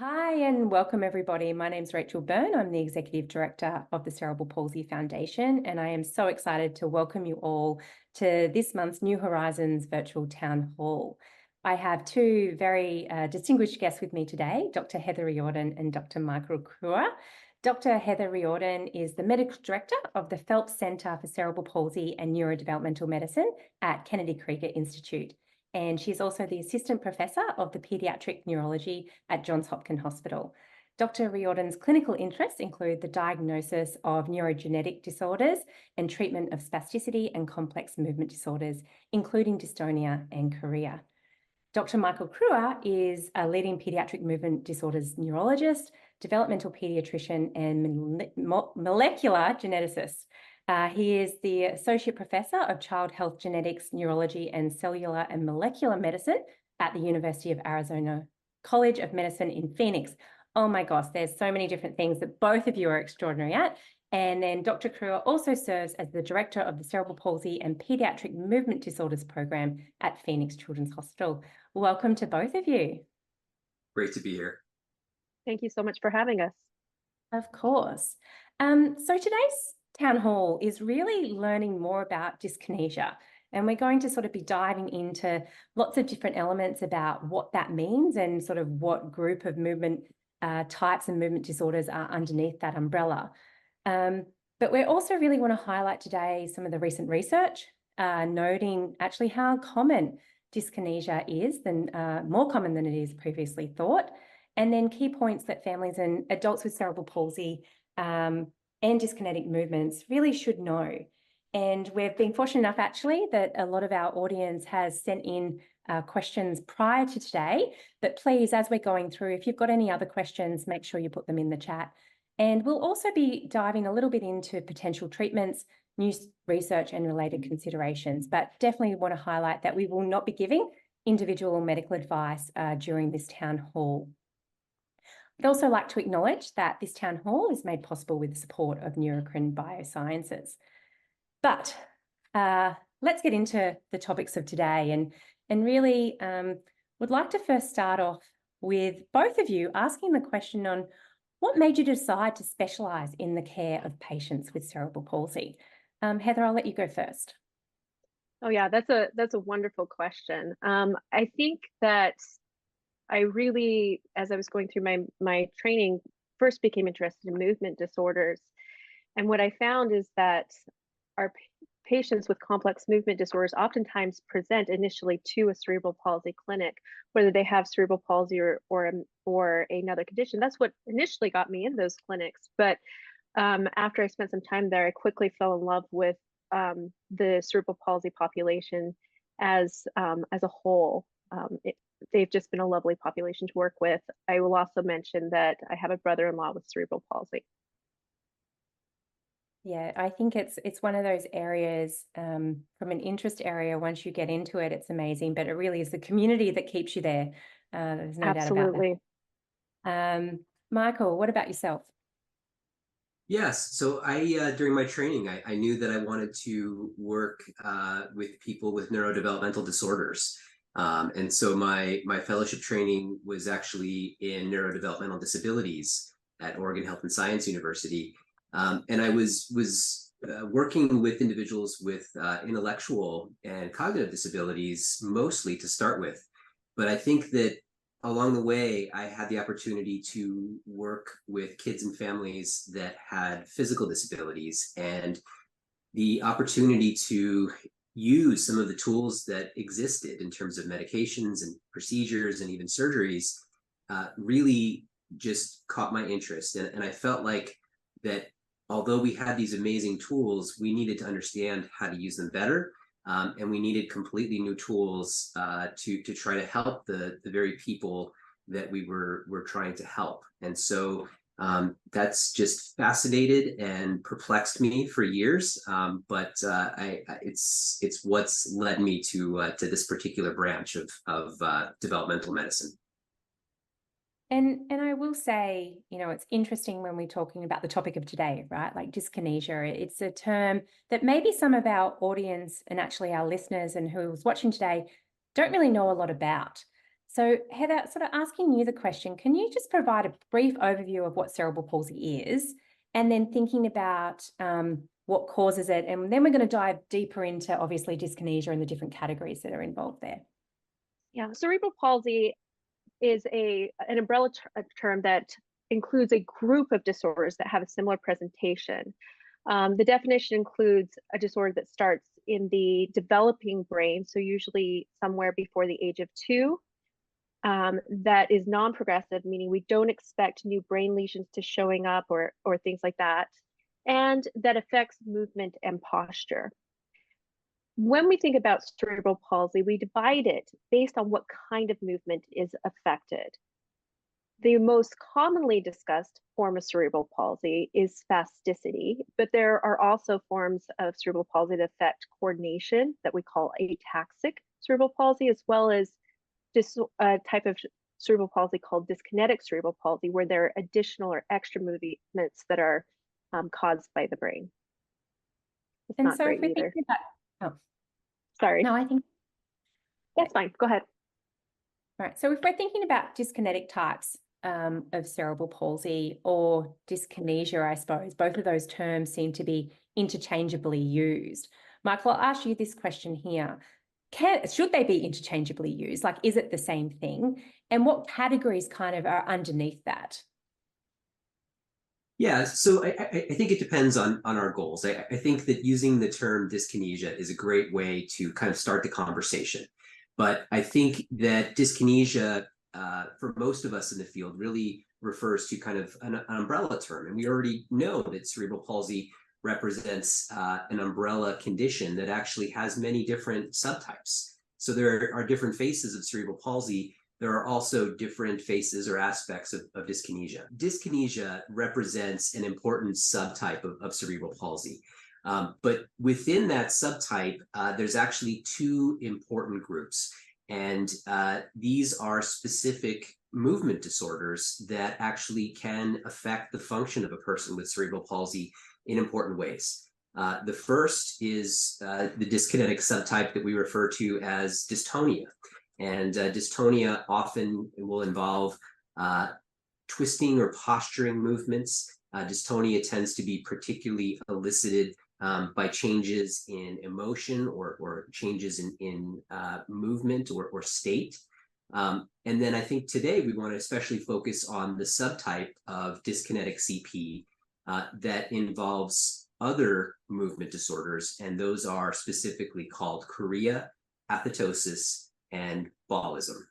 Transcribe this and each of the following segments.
Hi and welcome everybody. My name's Rachel Byrne. I'm the Executive Director of the Cerebral Palsy Foundation, and I am so excited to welcome you all to this month's New Horizons Virtual Town Hall. I have two very distinguished guests with me today, Dr. Heather Riordan and Dr. Michael Kruer. Dr. Heather Riordan is the Medical Director of the Phelps Centre for Cerebral Palsy and Neurodevelopmental Medicine at Kennedy Krieger Institute. And she's also the Assistant Professor of the Paediatric Neurology at Johns Hopkins Hospital. Dr. Riordan's clinical interests include the diagnosis of neurogenetic disorders and treatment of spasticity and complex movement disorders, including dystonia and chorea. Dr. Michael Kruer is a leading paediatric movement disorders neurologist, developmental paediatrician, and molecular geneticist. He is the Associate Professor of Child Health Genetics, Neurology, and Cellular and Molecular Medicine at the University of Arizona College of Medicine in Phoenix. Oh my gosh, there's so many different things that both of you are extraordinary at. And then Dr. Kruer also serves as the Director of the Cerebral Palsy and Paediatric Movement Disorders Program at Phoenix Children's Hospital. Welcome to both of you. Great to be here. Thank you so much for having us. Of course. So today's town hall is really learning more about dyskinesia. And we're going to sort of be diving into lots of different elements about what that means and sort of what group of movement types and movement disorders are underneath that umbrella. But we also really want to highlight today some of the recent research, noting actually how common dyskinesia is, more common than it is previously thought, and then key points that families and adults with cerebral palsy and dyskinetic movements really should know. And we've been fortunate enough actually that a lot of our audience has sent in questions prior to today, but please, as we're going through, if you've got any other questions, make sure you put them in the chat. And we'll also be diving a little bit into potential treatments, new research and related considerations, but definitely want to highlight that we will not be giving individual or medical advice during this town hall. I'd also like to acknowledge that this town hall is made possible with the support of Neurocrine Biosciences. But let's get into the topics of today and really would like to first start off with both of you asking the question on what made you decide to specialise in the care of patients with cerebral palsy? Heather, I'll let you go first. Oh yeah, that's a wonderful question. I think that I really, as I was going through my training, first became interested in movement disorders. And what I found is that our patients with complex movement disorders oftentimes present initially to a cerebral palsy clinic, whether they have cerebral palsy or another condition. That's what initially got me in those clinics. But after I spent some time there, I quickly fell in love with the cerebral palsy population as a whole. They've just been a lovely population to work with. I will also mention that I have a brother-in-law with cerebral palsy. Yeah, I think it's one of those areas from an interest area. Once you get into it, it's amazing, but it really is the community that keeps you there. There's no doubt about that. Michael, what about yourself? Yes, so I during my training, I knew that I wanted to work with people with neurodevelopmental disorders. And so my fellowship training was actually in neurodevelopmental disabilities at Oregon Health and Science University. And I was working with individuals with intellectual and cognitive disabilities mostly to start with. But I think that along the way, I had the opportunity to work with kids and families that had physical disabilities, and the opportunity to use some of the tools that existed in terms of medications and procedures and even surgeries really just caught my interest. And I felt like that although we had these amazing tools, we needed to understand how to use them better. And we needed completely new tools to try to help the very people that we were trying to help. And so that's just fascinated and perplexed me for years. But it's what's led me to this particular branch of developmental medicine. And I will say, you know, it's interesting when we're talking about the topic of today, right? Like dyskinesia, it's a term that maybe some of our audience and actually our listeners and who's watching today don't really know a lot about. So Heather, sort of asking you the question, can you just provide a brief overview of what cerebral palsy is, and then thinking about what causes it? And then we're going to dive deeper into, obviously, dyskinesia and the different categories that are involved there. Yeah, cerebral palsy is an umbrella term that includes a group of disorders that have a similar presentation. The definition includes a disorder that starts in the developing brain, so usually somewhere before the age of 2, that is non-progressive, meaning we don't expect new brain lesions to showing up or things like that, and that affects movement and posture. When we think about cerebral palsy, we divide it based on what kind of movement is affected. The most commonly discussed form of cerebral palsy is spasticity, but there are also forms of cerebral palsy that affect coordination that we call ataxic cerebral palsy, as well as a type of cerebral palsy called dyskinetic cerebral palsy, where there are additional or extra movements that are caused by the brain. It's And not so great if we're either. thinking about, oh, Sorry. no, I think That's fine. Go ahead. All right. So if we're thinking about dyskinetic types of cerebral palsy or dyskinesia, I suppose, both of those terms seem to be interchangeably used. Michael, I'll ask you this question here. Should they be interchangeably used? Like, is it the same thing? And what categories kind of are underneath that? Yeah, so I think it depends on our goals. I think that using the term dyskinesia is a great way to kind of start the conversation. But I think that dyskinesia, for most of us in the field, really refers to kind of an umbrella term. And we already know that cerebral palsy represents an umbrella condition that actually has many different subtypes. So there are different faces of cerebral palsy. There are also different faces or aspects of dyskinesia. Dyskinesia represents an important subtype of cerebral palsy. But within that subtype, there's actually 2 important groups. And these are specific movement disorders that actually can affect the function of a person with cerebral palsy in important ways. The first is the dyskinetic subtype that we refer to as dystonia. And dystonia often will involve twisting or posturing movements. Dystonia tends to be particularly elicited by changes in emotion or changes in movement or state. And then I think today we want to especially focus on the subtype of dyskinetic CP that involves other movement disorders, and those are specifically called chorea, athetosis, and ballism.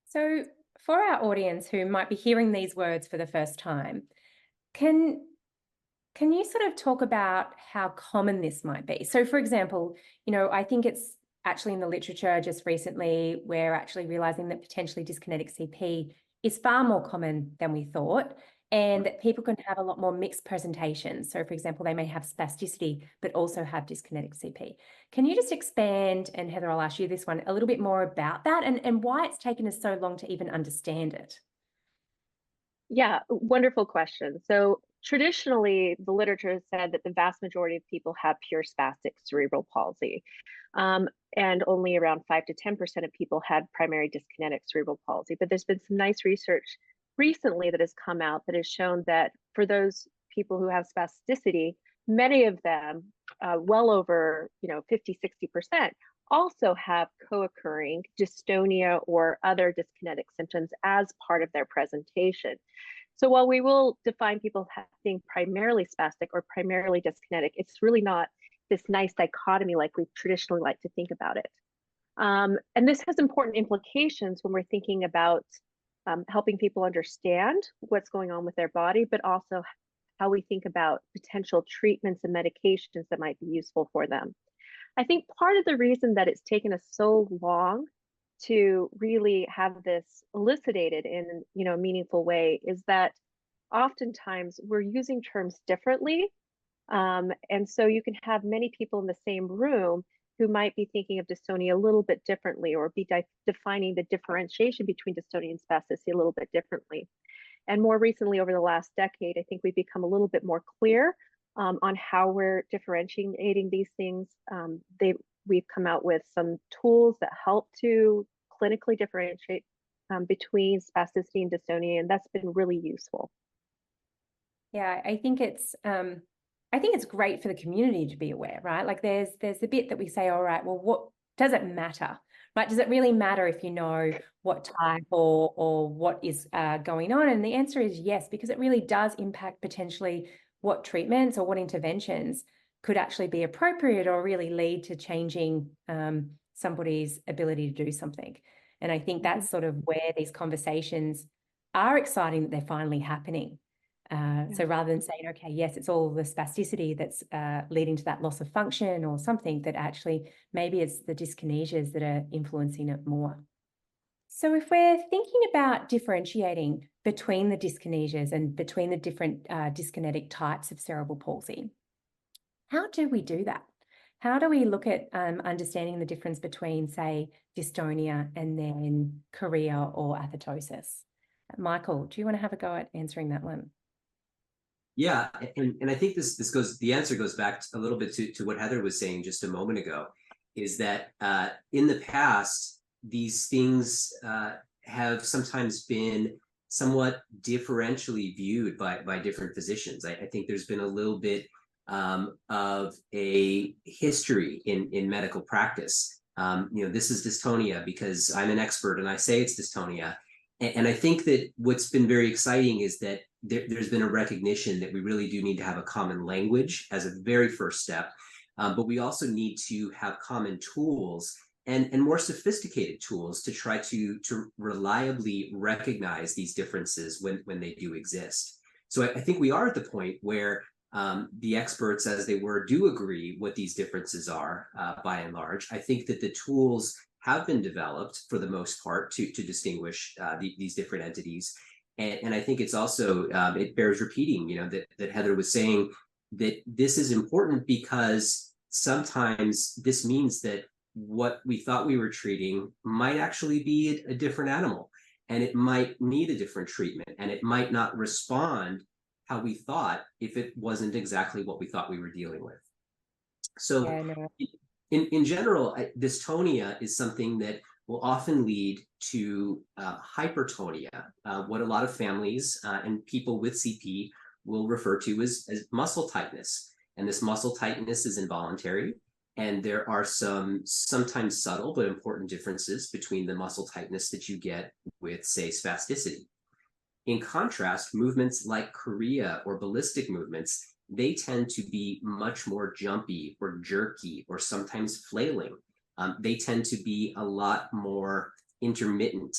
So for our audience who might be hearing these words for the first time, can you sort of talk about how common this might be? So for example, I think it's actually in the literature just recently, we're actually realizing that potentially dyskinetic CP is far more common than we thought, and that people can have a lot more mixed presentations. So for example, they may have spasticity, but also have dyskinetic CP. Can you just expand, and Heather, I'll ask you this one, a little bit more about that and why it's taken us so long to even understand it? Yeah, wonderful question. So traditionally, the literature has said that the vast majority of people have pure spastic cerebral palsy. And only around 5 to 10% of people had primary dyskinetic cerebral palsy. But there's been some nice research recently that has come out that has shown that for those people who have spasticity, many of them, well over 50, 60%, also have co-occurring dystonia or other dyskinetic symptoms as part of their presentation. So while we will define people being primarily spastic or primarily dyskinetic, it's really not this nice dichotomy like we traditionally like to think about it. And this has important implications when we're thinking about helping people understand what's going on with their body, but also how we think about potential treatments and medications that might be useful for them. I think part of the reason that it's taken us so long to really have this elucidated in a meaningful way is that oftentimes we're using terms differently. And so you can have many people in the same room who might be thinking of dystonia a little bit differently, or be defining the differentiation between dystonia and spasticity a little bit differently. And more recently, over the last decade, I think we've become a little bit more clear on how we're differentiating these things. We've come out with some tools that help to clinically differentiate between spasticity and dystonia, and that's been really useful. Yeah, I think it's great for the community to be aware, right? Like there's the bit that we say, all right, well, what does it matter, right? Does it really matter if you know what type or what is going on? And the answer is yes, because it really does impact potentially what treatments or what interventions could actually be appropriate or really lead to changing somebody's ability to do something. And I think that's sort of where these conversations are exciting, that they're finally happening. So rather than saying, okay, yes, it's all the spasticity that's leading to that loss of function or something, that actually maybe it's the dyskinesias that are influencing it more. So if we're thinking about differentiating between the dyskinesias and between the different dyskinetic types of cerebral palsy, how do we do that? How do we look at understanding the difference between, say, dystonia and then chorea or athetosis? Michael, do you want to have a go at answering that one? Yeah, and I think the answer goes back a little bit to what Heather was saying just a moment ago, is that in the past, these things have sometimes been somewhat differentially viewed by different physicians. I think there's been a little bit of a history in medical practice. This is dystonia because I'm an expert and I say it's dystonia. And I think that what's been very exciting is that there's been a recognition that we really do need to have a common language as a very first step, but we also need to have common tools and more sophisticated tools to try to reliably recognize these differences when they do exist. So I think we are at the point where the experts, as they were, do agree what these differences are by and large. I think that the tools have been developed for the most part to distinguish these different entities. And I think it's also, it bears repeating, that Heather was saying that this is important because sometimes this means that what we thought we were treating might actually be a different animal, and it might need a different treatment, and it might not respond how we thought if it wasn't exactly what we thought we were dealing with. So Yeah, no. in general, dystonia is something that will often lead to hypertonia, what a lot of families and people with CP will refer to as muscle tightness. And this muscle tightness is involuntary. And there are some sometimes subtle but important differences between the muscle tightness that you get with, say, spasticity. In contrast, movements like chorea or ballistic movements, they tend to be much more jumpy or jerky or sometimes flailing. They tend to be a lot more intermittent.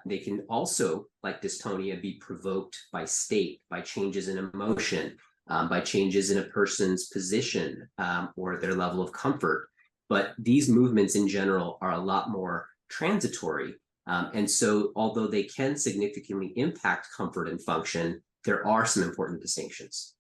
They can also, like dystonia, be provoked by state, by changes in emotion, by changes in a person's position or their level of comfort. But these movements in general are a lot more transitory. And so although they can significantly impact comfort and function, there are some important distinctions.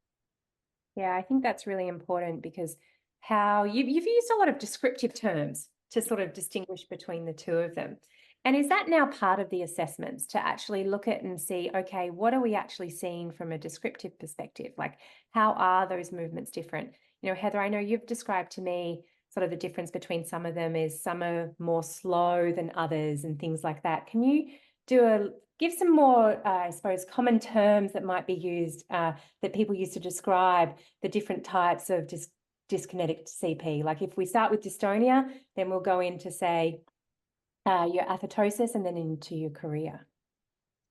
Yeah, I think that's really important, because how you've used a lot of descriptive terms to sort of distinguish between the two of them. And is that now part of the assessments, to actually look at and see, okay, what are we actually seeing from a descriptive perspective? Like, how are those movements different? Heather, I know you've described to me sort of the difference between some of them is some are more slow than others and things like that. Can you give some more, I suppose, common terms that might be used, that people use to describe the different types of dyskinetic CP? Like if we start with dystonia, then we'll go into, say, your athetosis and then into your chorea.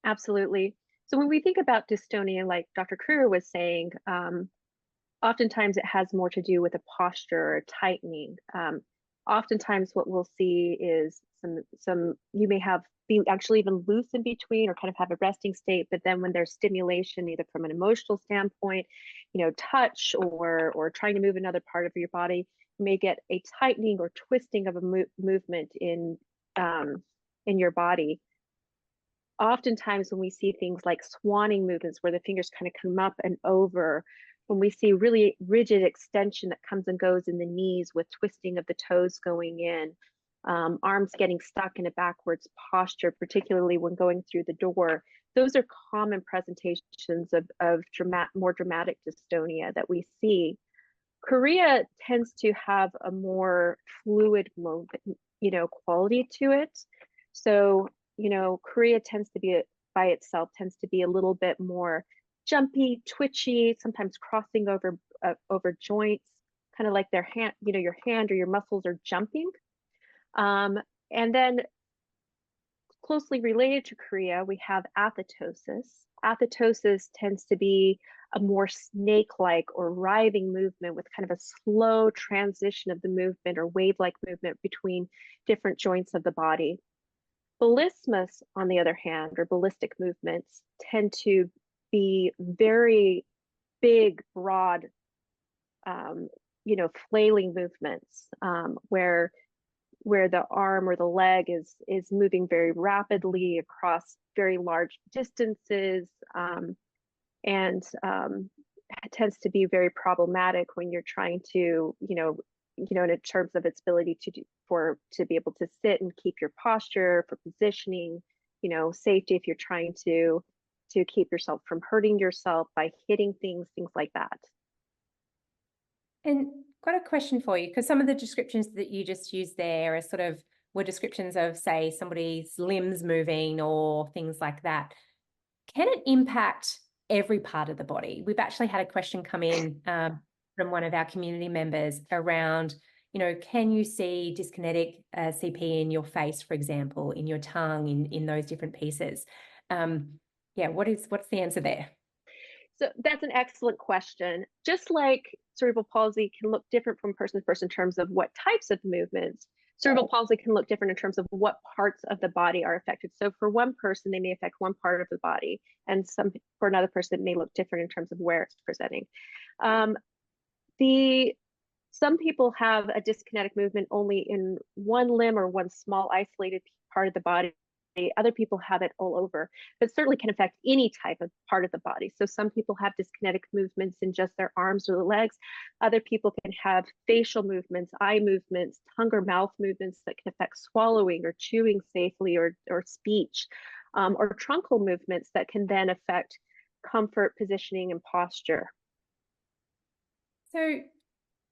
Absolutely. So when we think about dystonia, like Dr. Kruer was saying, oftentimes it has more to do with a posture or tightening. Oftentimes what we'll see is some you may be actually even loose in between or kind of have a resting state, but then when there's stimulation, either from an emotional standpoint, touch or trying to move another part of your body, you may get a tightening or twisting of a movement in your body. Oftentimes when we see things like swanning movements where the fingers kind of come up and over, when we see really rigid extension that comes and goes in the knees with twisting of the toes going in, arms getting stuck in a backwards posture, particularly when going through the door, those are common presentations of more dramatic dystonia that we see. Chorea tends to have a more fluid movement, quality to it. So, chorea by itself tends to be a little bit more jumpy, twitchy, sometimes crossing over joints, kind of like their hand, your hand or your muscles are jumping. And then closely related to chorea, we have athetosis. Athetosis tends to be a more snake-like or writhing movement with kind of a slow transition of the movement or wave-like movement between different joints of the body. Ballismus, on the other hand, or ballistic movements, tend to be very big, broad, flailing movements, where the arm or the leg is moving very rapidly across very large distances, and tends to be very problematic when you're trying to, in terms of its ability to be able to sit and keep your posture, for positioning, safety if you're trying to keep yourself from hurting yourself by hitting things like that. And got a question for you, because some of the descriptions that you just used there are were descriptions of, say, somebody's limbs moving or things like that. Can it impact every part of the body? We've actually had a question come in from one of our community members around, can you see dyskinetic CP in your face, for example, in your tongue, in those different pieces? What's the answer there? So that's an excellent question. Just like cerebral palsy can look different from person to person in terms of what types of movements, cerebral palsy can look different in terms of what parts of the body are affected. So for one person, they may affect one part of the body, and for another person, it may look different in terms of where it's presenting. Some people have a dyskinetic movement only in one limb or one small isolated part of the body. Other people have it all over, but certainly can affect any type of part of the body. So some people have dyskinetic movements in just their arms or the legs. Other people can have facial movements, eye movements, tongue or mouth movements that can affect swallowing or chewing safely or speech, or truncal movements that can then affect comfort, positioning, and posture. So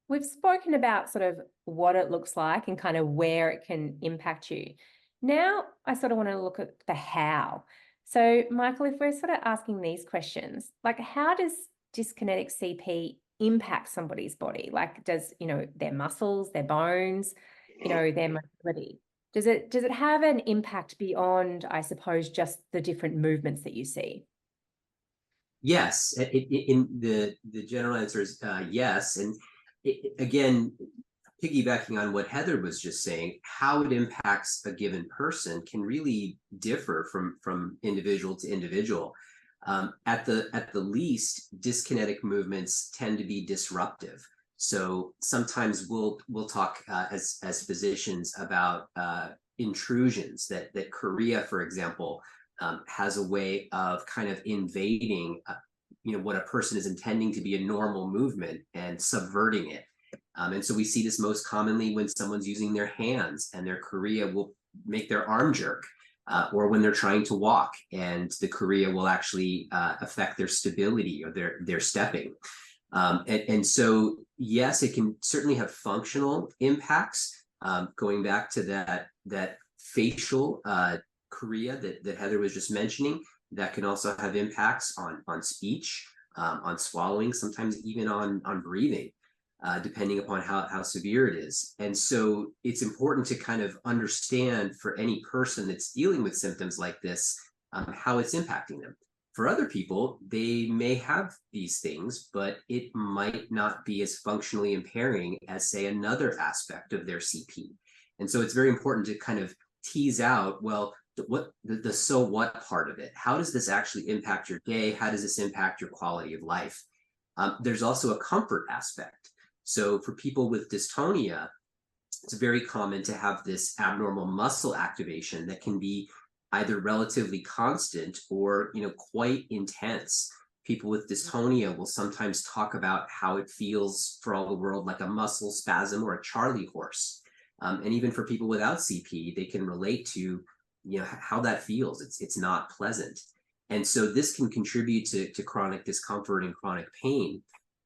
we've spoken about sort of what it looks like and kind of where it can impact you. Now I sort of want to look at the how. So Michael, if we're sort of asking these questions, like how does dyskinetic CP impact somebody's body? Like does, their muscles, their bones, their mobility? Does it have an impact beyond, I suppose, just the different movements that you see? Yes, in the general answer is yes. And again, piggybacking on what Heather was just saying, how it impacts a given person can really differ from individual to individual. At the least, dyskinetic movements tend to be disruptive. So sometimes we'll talk as physicians about intrusions that chorea, for example, has a way of kind of invading, what a person is intending to be a normal movement and subverting it. And so we see this most commonly when someone's using their hands and their chorea will make their arm jerk, or when they're trying to walk and the chorea will actually affect their stability or their stepping. And so, yes, it can certainly have functional impacts, going back to that facial chorea that Heather was just mentioning. That can also have impacts on speech, on swallowing, sometimes even on breathing, depending upon how severe it is. And so it's important to kind of understand for any person that's dealing with symptoms like this, how it's impacting them. For other people, they may have these things, but it might not be as functionally impairing as, say, another aspect of their CP. And so it's very important to kind of tease out, well, what the so what part of it? How does this actually impact your day? How does this impact your quality of life? There's also a comfort aspect. So for people with dystonia, it's very common to have this abnormal muscle activation that can be either relatively constant or quite intense. People with dystonia will sometimes talk about how it feels for all the world like a muscle spasm or a Charlie horse. And even for people without CP, they can relate to how that feels. It's not pleasant. And so this can contribute to chronic discomfort and chronic pain.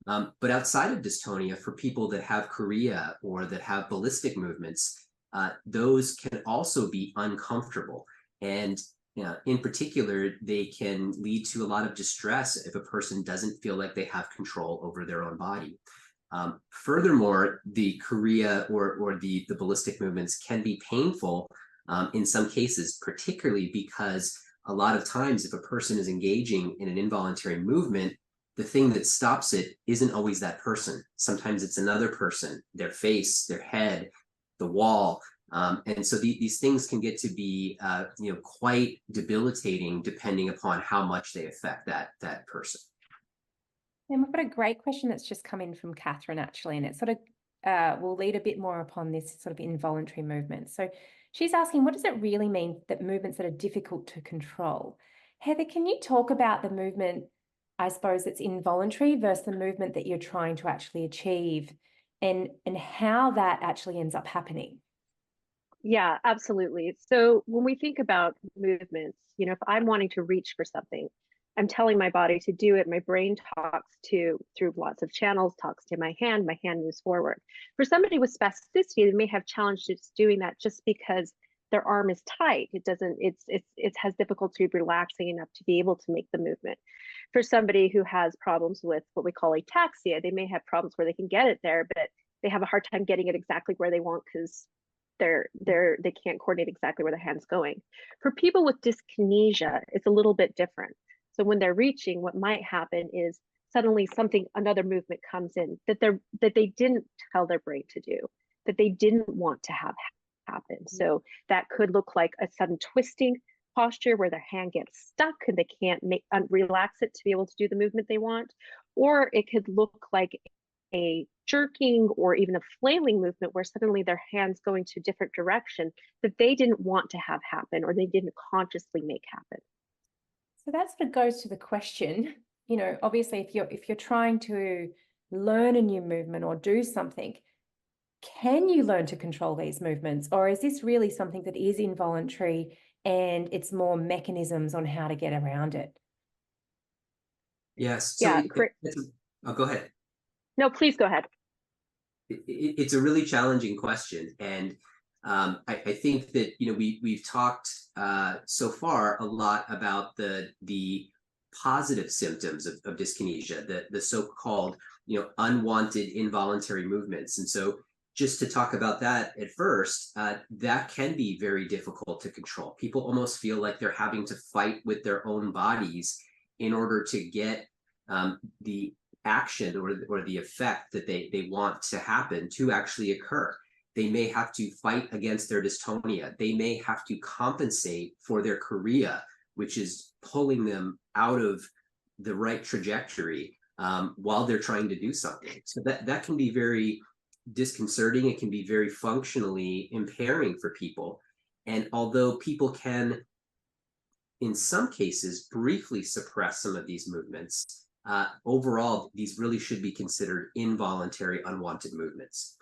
But outside of dystonia, for people that have chorea or that have ballistic movements, those can also be uncomfortable. And in particular, they can lead to a lot of distress if a person doesn't feel like they have control over their own body. Furthermore, the chorea or the ballistic movements can be painful in some cases, particularly because a lot of times if a person is engaging in an involuntary movement, the thing that stops it isn't always that person. Sometimes it's another person, their face, their head, the wall. And so these things can get to be quite debilitating depending upon how much they affect that person. And we've got a great question that's just come in from Catherine, actually, and it sort of will lead a bit more upon this sort of involuntary movement. So she's asking, what does it really mean that movements that are difficult to control? Heather, can you talk about the movement, I suppose, that's involuntary versus the movement that you're trying to actually achieve, and how that actually ends up happening? Yeah, absolutely. So when we think about movements, if I'm wanting to reach for something, I'm telling my body to do it. My brain talks through lots of channels, talks to my hand moves forward. For somebody with spasticity, they may have challenges doing that just because their arm is tight. It has difficulty relaxing enough to be able to make the movement. For somebody who has problems with what we call ataxia, they may have problems where they can get it there, but they have a hard time getting it exactly where they want because they can't coordinate exactly where the hand's going. For people with dyskinesia, it's a little bit different. So when they're reaching, what might happen is suddenly another movement comes in that they didn't tell their brain to do, that they didn't want to have happen. So that could look like a sudden twisting posture where their hand gets stuck and they can't relax it to be able to do the movement they want. Or it could look like a jerking or even a flailing movement where suddenly their hands going to a different direction that they didn't want to have happen or they didn't consciously make happen. So that sort of goes to the question, obviously if you're trying to learn a new movement or do something, can you learn to control these movements, or is this really something that is involuntary and it's more mechanisms on how to get around it? Yes. So go ahead. No, please go ahead. It's a really challenging question, and I think that we've talked so far a lot about the positive symptoms of dyskinesia, the so-called unwanted involuntary movements. And so just to talk about that at first, that can be very difficult to control. People almost feel like they're having to fight with their own bodies in order to get the action or the effect that they want to happen to actually occur. They may have to fight against their dystonia. They may have to compensate for their chorea, which is pulling them out of the right trajectory while they're trying to do something. So that can be very disconcerting. It can be very functionally impairing for people. And although people can, in some cases, briefly suppress some of these movements, overall, these really should be considered involuntary, unwanted movements.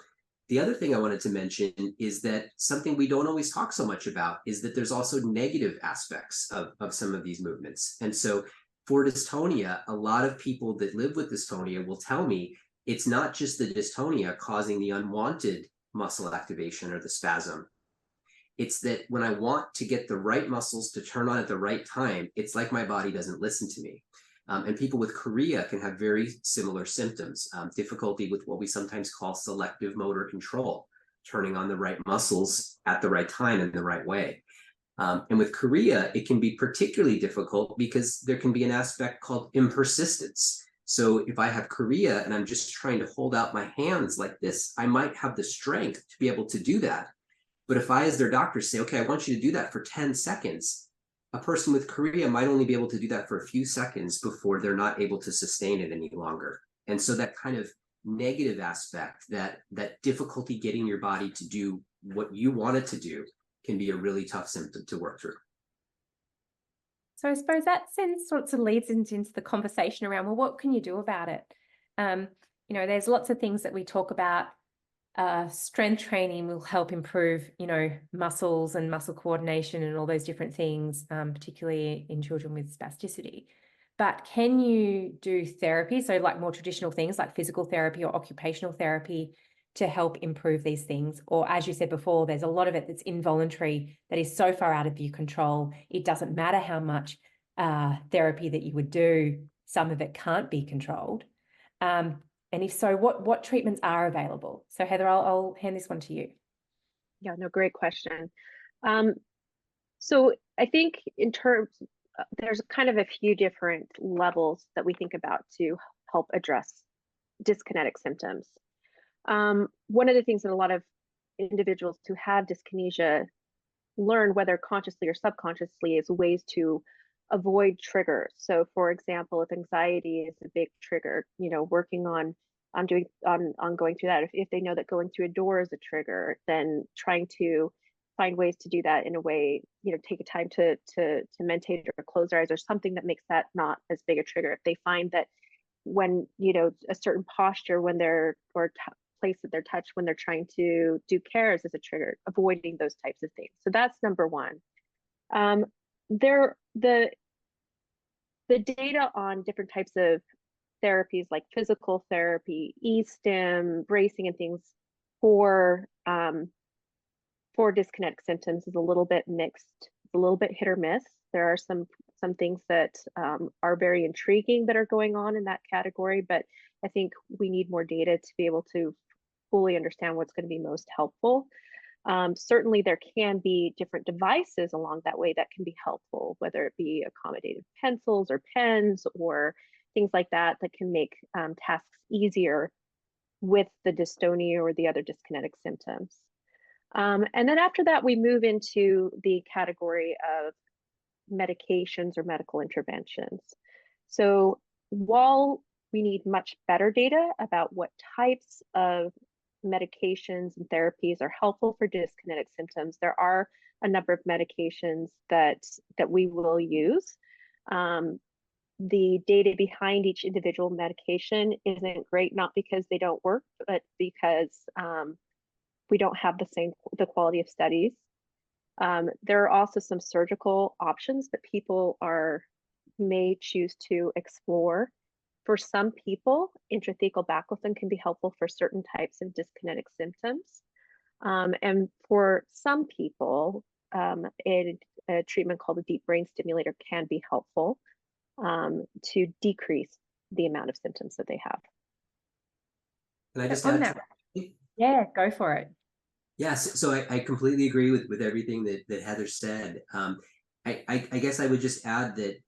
The other thing I wanted to mention is that something we don't always talk so much about is that there's also negative aspects of some of these movements. And so for dystonia, a lot of people that live with dystonia will tell me it's not just the dystonia causing the unwanted muscle activation or the spasm. It's that when I want to get the right muscles to turn on at the right time, it's like my body doesn't listen to me. And people with chorea can have very similar symptoms, difficulty with what we sometimes call selective motor control, turning on the right muscles at the right time in the right way. And with chorea, it can be particularly difficult because there can be an aspect called impersistence. So if I have chorea and I'm just trying to hold out my hands like this, I might have the strength to be able to do that. But if I, as their doctor, say, okay, I want you to do that for 10 seconds, a person with chorea might only be able to do that for a few seconds before they're not able to sustain it any longer. And so that kind of negative aspect, that difficulty getting your body to do what you want it to do, can be a really tough symptom to work through. So I suppose that sorts of leads into the conversation around, well, what can you do about it? There's lots of things that we talk about. Strength training will help improve, muscles and muscle coordination and all those different things, particularly in children with spasticity. But can you do therapy? So like more traditional things like physical therapy or occupational therapy to help improve these things? Or as you said before, there's a lot of it that's involuntary, that is so far out of your control, it doesn't matter how much therapy that you would do, some of it can't be controlled. And if so, what treatments are available? So Heather, I'll hand this one to you. Yeah, no, great question. So I think in terms, there's kind of a few different levels that we think about to help address dyskinetic symptoms. One of the things that a lot of individuals who have dyskinesia learn, whether consciously or subconsciously, is ways to avoid triggers. So for example, if anxiety is a big trigger, working on going through that. If they know that going through a door is a trigger, then trying to find ways to do that in a way, take a time to meditate or close their eyes or something that makes that not as big a trigger. If they find that when, a certain posture when they're, or place that they're touched when they're trying to do cares is a trigger, avoiding those types of things. So that's number one. The data on different types of therapies like physical therapy, e-stim, bracing, and things for dyskinetic symptoms is a little bit mixed. It's a little bit hit or miss. There are some things that are very intriguing that are going on in that category, but I think we need more data to be able to fully understand what's going to be most helpful. Certainly there can be different devices along that way that can be helpful, whether it be accommodative pencils or pens or things like that can make tasks easier with the dystonia or the other dyskinetic symptoms. And then after that, we move into the category of medications or medical interventions. So while we need much better data about what types of medications and therapies are helpful for dyskinetic symptoms, there are a number of medications that we will use. The data behind each individual medication isn't great, not because they don't work, but because we don't have the quality of studies. There are also some surgical options that people may choose to explore. For some people, intrathecal baclofen can be helpful for certain types of dyskinetic symptoms. And for some people, a treatment called a deep brain stimulator can be helpful to decrease the amount of symptoms that they have. Can I just add? Yeah, go for it. Yes, so I completely agree with everything that Heather said. I guess I would just add that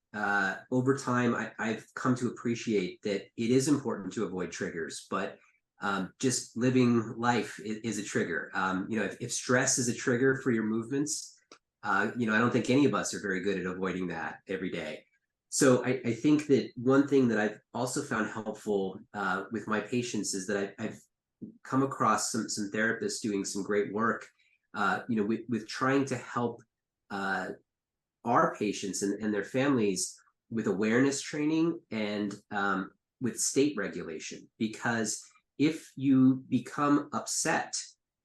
over time, I've come to appreciate that it is important to avoid triggers, but just living life is a trigger. If stress is a trigger for your movements, I don't think any of us are very good at avoiding that every day. So I think that one thing that I've also found helpful with my patients is that I've come across some therapists doing some great work, with trying to help our patients and their families with awareness training and with state regulation. Because if you become upset,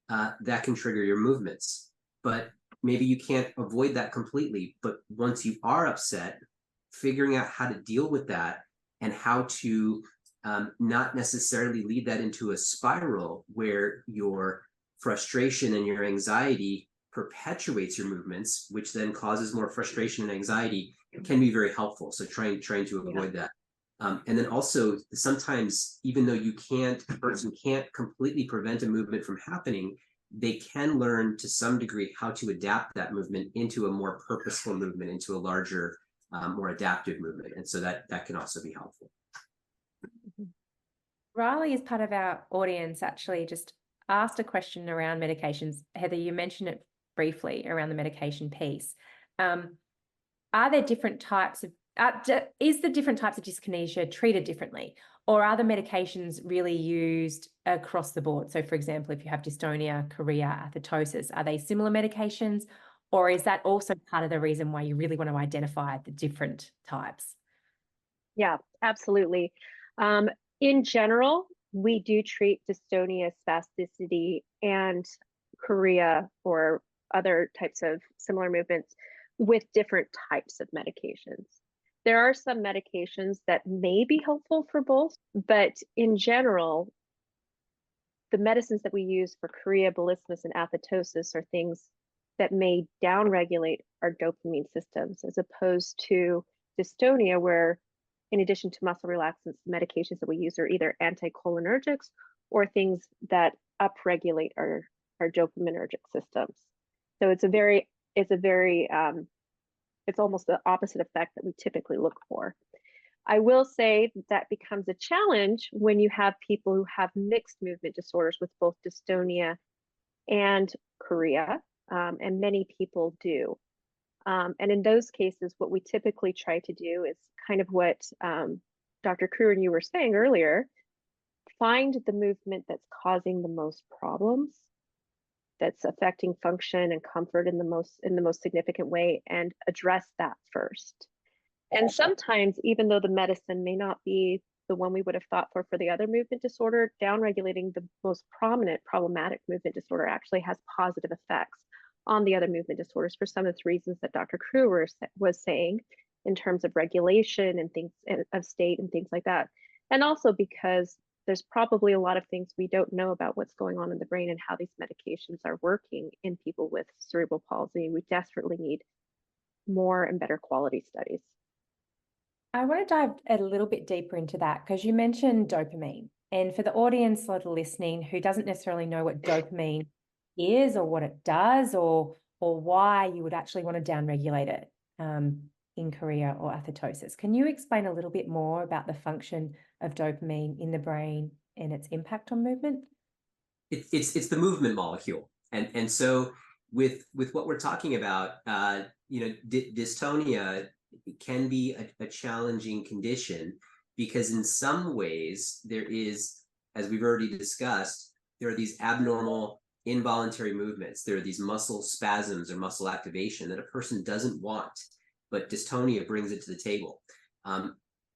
that can trigger your movements. But maybe you can't avoid that completely. But once you are upset, figuring out how to deal with that and how to not necessarily lead that into a spiral where your frustration and your anxiety perpetuates your movements, which then causes more frustration and anxiety, can be very helpful. So trying to avoid that. And then also sometimes, even though a person can't completely prevent a movement from happening, they can learn to some degree how to adapt that movement into a more purposeful movement, into a larger, more adaptive movement. And so that can also be helpful. Riley, as part of our audience, actually just asked a question around medications. Heather, you mentioned it briefly around the medication piece. Are there different types of, is the different types of dyskinesia treated differently? Or are the medications really used across the board? So for example, if you have dystonia, chorea, athetosis, are they similar medications? Or is that also part of the reason why you really want to identify the different types? Yeah, absolutely. In general, we do treat dystonia, spasticity, and chorea or other types of similar movements with different types of medications. There are some medications that may be helpful for both, but in general, the medicines that we use for chorea, bulismus, and athetosis are things that may downregulate our dopamine systems, as opposed to dystonia, where in addition to muscle relaxants, the medications that we use are either anticholinergics or things that upregulate our dopaminergic systems. So it's almost the opposite effect that we typically look for. I will say that becomes a challenge when you have people who have mixed movement disorders with both dystonia and chorea, and many people do. And in those cases, what we typically try to do is kind of what Dr. Kruer and you were saying earlier, find the movement that's causing the most problems, that's affecting function and comfort in the most significant way, and address that first. And sometimes, even though the medicine may not be the one we would have thought for the other movement disorder, downregulating the most prominent problematic movement disorder actually has positive effects on the other movement disorders for some of the reasons that Dr. Kruer was saying in terms of regulation and things of state and things like that. And also because there's probably a lot of things we don't know about what's going on in the brain and how these medications are working in people with cerebral palsy. We desperately need more and better quality studies. I want to dive a little bit deeper into that because you mentioned dopamine. And for the audience or the listening who doesn't necessarily know what dopamine is or what it does or why you would actually want to downregulate it in chorea or athetosis, can you explain a little bit more about the function of dopamine in the brain and its impact on movement? It's the movement molecule, and so with what we're talking about, dystonia can be a challenging condition because in some ways there is, as we've already discussed, there are these abnormal involuntary movements. There are these muscle spasms or muscle activation that a person doesn't want, but dystonia brings it to the table.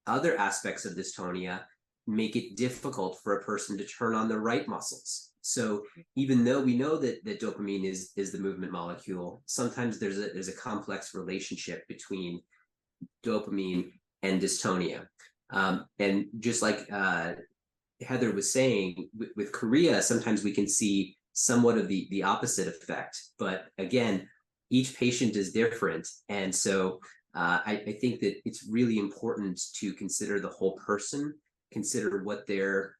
Other aspects of dystonia make it difficult for a person to turn on the right muscles. So even though we know that dopamine is the movement molecule, sometimes there's a complex relationship between dopamine and dystonia. And just like Heather was saying, with chorea, sometimes we can see somewhat of the opposite effect. But again, each patient is different. And so I think that it's really important to consider the whole person, consider what their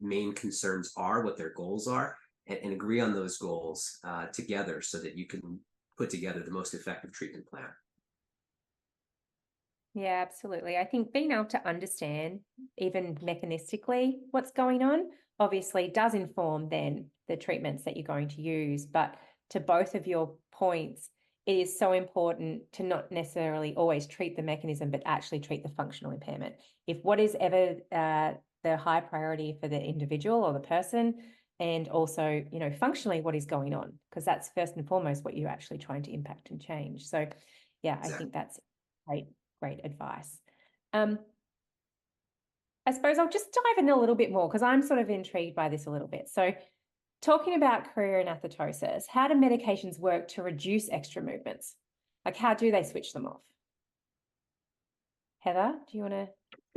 main concerns are, what their goals are, and agree on those goals together so that you can put together the most effective treatment plan. Yeah, absolutely. I think being able to understand even mechanistically what's going on obviously does inform then the treatments that you're going to use. But to both of your points, it is so important to not necessarily always treat the mechanism, but actually treat the functional impairment. If what is ever the high priority for the individual or the person, and also, functionally what is going on, because that's first and foremost what you're actually trying to impact and change. So yeah, exactly. I think that's great advice. I suppose I'll just dive in a little bit more because I'm sort of intrigued by this a little bit. So talking about chorea and athetosis, how do medications work to reduce extra movements? Like how do they switch them off? Heather, do you want to?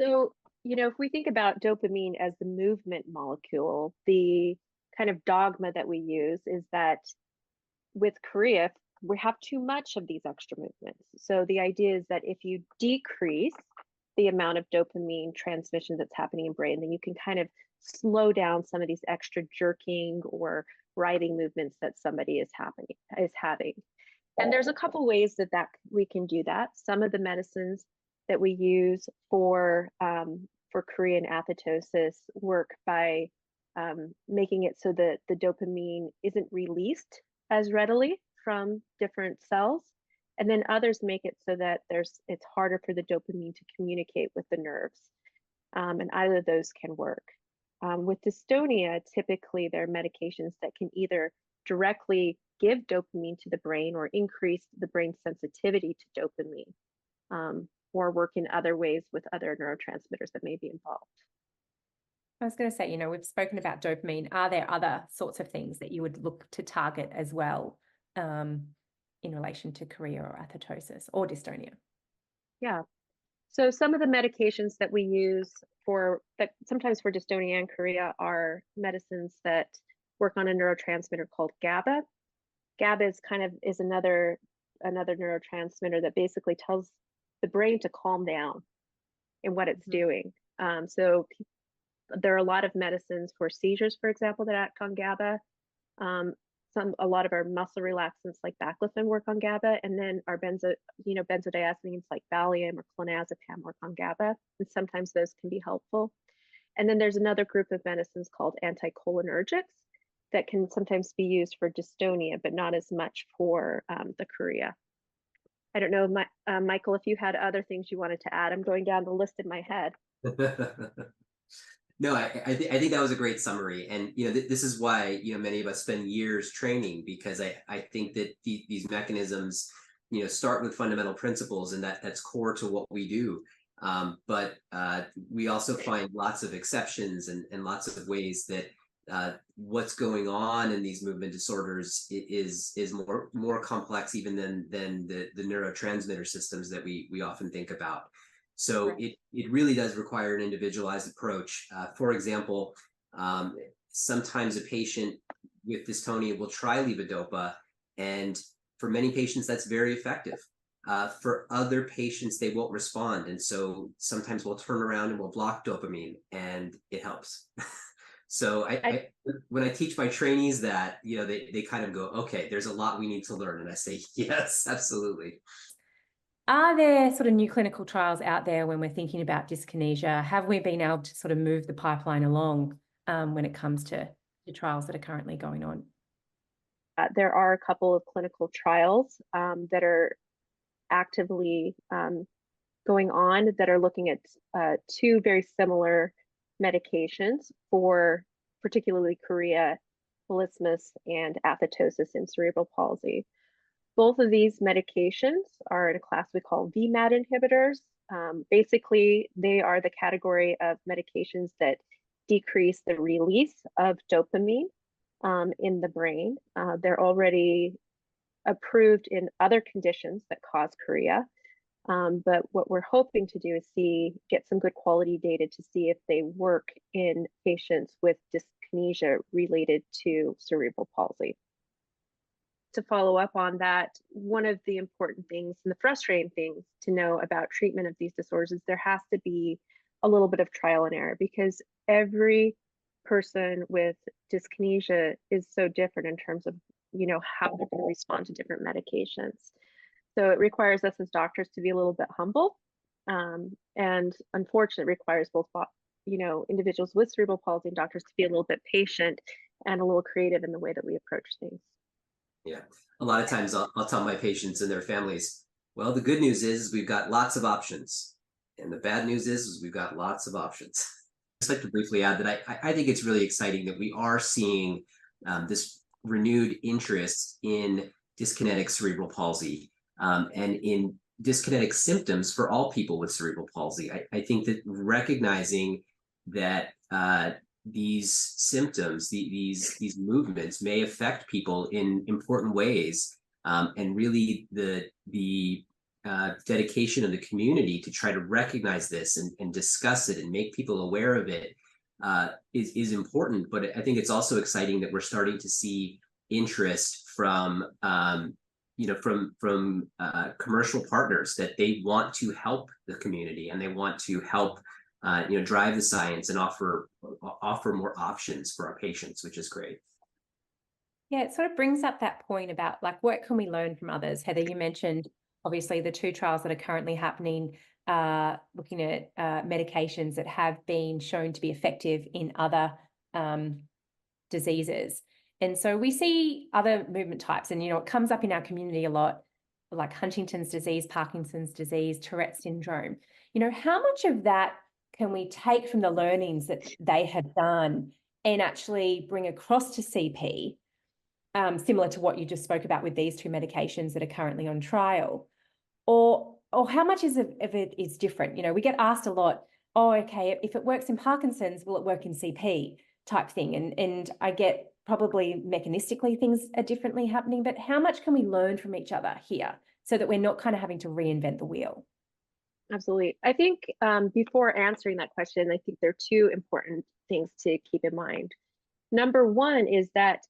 So, if we think about dopamine as the movement molecule, the kind of dogma that we use is that with chorea, we have too much of these extra movements. So the idea is that if you decrease the amount of dopamine transmission that's happening in brain, then you can kind of slow down some of these extra jerking or writhing movements that somebody is having. And there's a couple ways that we can do that. Some of the medicines that we use for chorea and athetosis work by making it so that the dopamine isn't released as readily from different cells, and then others make it so that it's harder for the dopamine to communicate with the nerves, and either of those can work. With dystonia, typically there are medications that can either directly give dopamine to the brain or increase the brain sensitivity to dopamine, or work in other ways with other neurotransmitters that may be involved. I was going to say, we've spoken about dopamine. Are there other sorts of things that you would look to target as well in relation to chorea or athetosis or dystonia? Yeah. So some of the medications that we use sometimes for dystonia and chorea are medicines that work on a neurotransmitter called GABA. GABA is another neurotransmitter that basically tells the brain to calm down in what it's doing. So there are a lot of medicines for seizures, for example, that act on GABA. A lot of our muscle relaxants like baclofen work on GABA, and then our benzodiazepines like Valium or clonazepam work on GABA, and sometimes those can be helpful. And then there's another group of medicines called anticholinergics that can sometimes be used for dystonia, but not as much for the chorea. I don't know, Michael, if you had other things you wanted to add. I'm going down the list in my head. No, I think that was a great summary, and this is why many of us spend years training, because I think that these mechanisms start with fundamental principles, and that's core to what we do. But we also find lots of exceptions and lots of ways that what's going on in these movement disorders is more complex even than the neurotransmitter systems that we often think about. So right. It really does require an individualized approach. For example, sometimes a patient with dystonia will try levodopa, and for many patients that's very effective. For other patients, they won't respond, and so sometimes we'll turn around and we'll block dopamine, and it helps. So when I teach my trainees that, they kind of go, okay, there's a lot we need to learn, and I say, yes, absolutely. Are there sort of new clinical trials out there when we're thinking about dyskinesia? Have we been able to sort of move the pipeline along when it comes to the trials that are currently going on? There are a couple of clinical trials that are actively going on that are looking at two very similar medications for particularly chorea, melismus, and athetosis in cerebral palsy. Both of these medications are in a class we call VMAT inhibitors. Basically, they are the category of medications that decrease the release of dopamine in the brain. They're already approved in other conditions that cause chorea. But what we're hoping to do is get some good quality data to see if they work in patients with dyskinesia related to cerebral palsy. To follow up on that, one of the important things and the frustrating things to know about treatment of these disorders is there has to be a little bit of trial and error, because every person with dyskinesia is so different in terms of how they're going to respond to different medications. So it requires us as doctors to be a little bit humble, and unfortunately requires both individuals with cerebral palsy and doctors to be a little bit patient and a little creative in the way that we approach things. Yeah, a lot of times I'll tell my patients and their families, well, the good news is we've got lots of options, and the bad news is we've got lots of options. I'd just like to briefly add that I think it's really exciting that we are seeing this renewed interest in dyskinetic cerebral palsy and in dyskinetic symptoms for all people with cerebral palsy. I think that recognizing that these symptoms, these movements may affect people in important ways, and really the dedication of the community to try to recognize this and discuss it and make people aware of it is important. But I think it's also exciting that we're starting to see interest from commercial partners, that they want to help the community and they want to help drive the science and offer more options for our patients, which is great. Yeah, it sort of brings up that point about like, what can we learn from others? Heather, you mentioned obviously the two trials that are currently happening, looking at medications that have been shown to be effective in other diseases. And so we see other movement types, and it comes up in our community a lot, like Huntington's disease, Parkinson's disease, Tourette's syndrome. How much of that can we take from the learnings that they have done and actually bring across to CP, similar to what you just spoke about with these two medications that are currently on trial? Or how much of it is different? We get asked a lot, oh, okay, if it works in Parkinson's, will it work in CP type thing? And I get probably mechanistically things are differently happening, but how much can we learn from each other here so that we're not kind of having to reinvent the wheel? Absolutely. I think before answering that question, I think there are two important things to keep in mind. Number one is that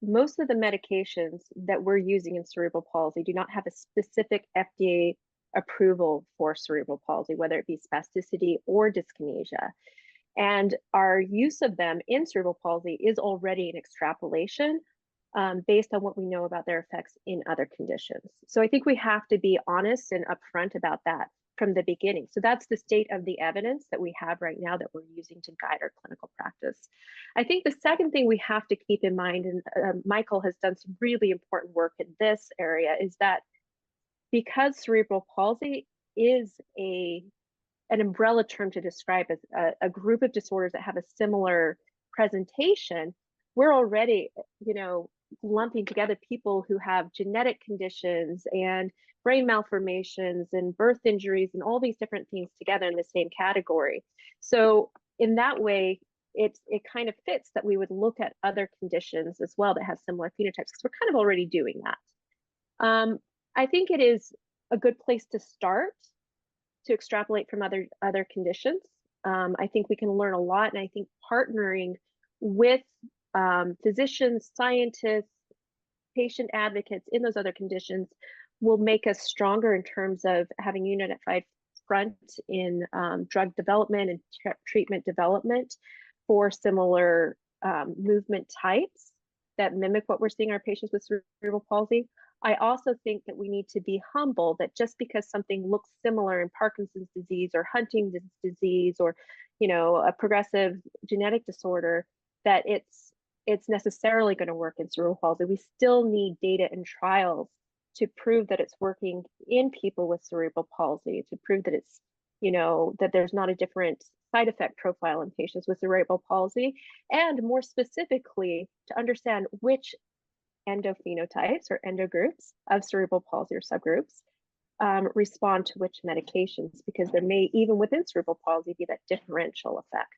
most of the medications that we're using in cerebral palsy do not have a specific FDA approval for cerebral palsy, whether it be spasticity or dyskinesia. And our use of them in cerebral palsy is already an extrapolation based on what we know about their effects in other conditions. So I think we have to be honest and upfront about that from the beginning. So that's the state of the evidence that we have right now that we're using to guide our clinical practice. I think the second thing we have to keep in mind, and Michael has done some really important work in this area, is that because cerebral palsy is an umbrella term to describe as a group of disorders that have a similar presentation, we're already, lumping together people who have genetic conditions and brain malformations and birth injuries and all these different things together in the same category. So in that way, it kind of fits that we would look at other conditions as well that have similar phenotypes, because we're kind of already doing that. I think it is a good place to start to extrapolate from other conditions. I think we can learn a lot, and I think partnering with physicians, scientists, patient advocates in those other conditions will make us stronger in terms of having a unified front in drug development and treatment development for similar movement types that mimic what we're seeing in our patients with cerebral palsy. I also think that we need to be humble that just because something looks similar in Parkinson's disease or Huntington's disease or, a progressive genetic disorder, that it's necessarily going to work in cerebral palsy. We still need data and trials to prove that it's working in people with cerebral palsy, to prove that it's, that there's not a different side effect profile in patients with cerebral palsy, and more specifically, to understand which endophenotypes or endogroups of cerebral palsy or subgroups respond to which medications, because there may, even within cerebral palsy, be that differential effect.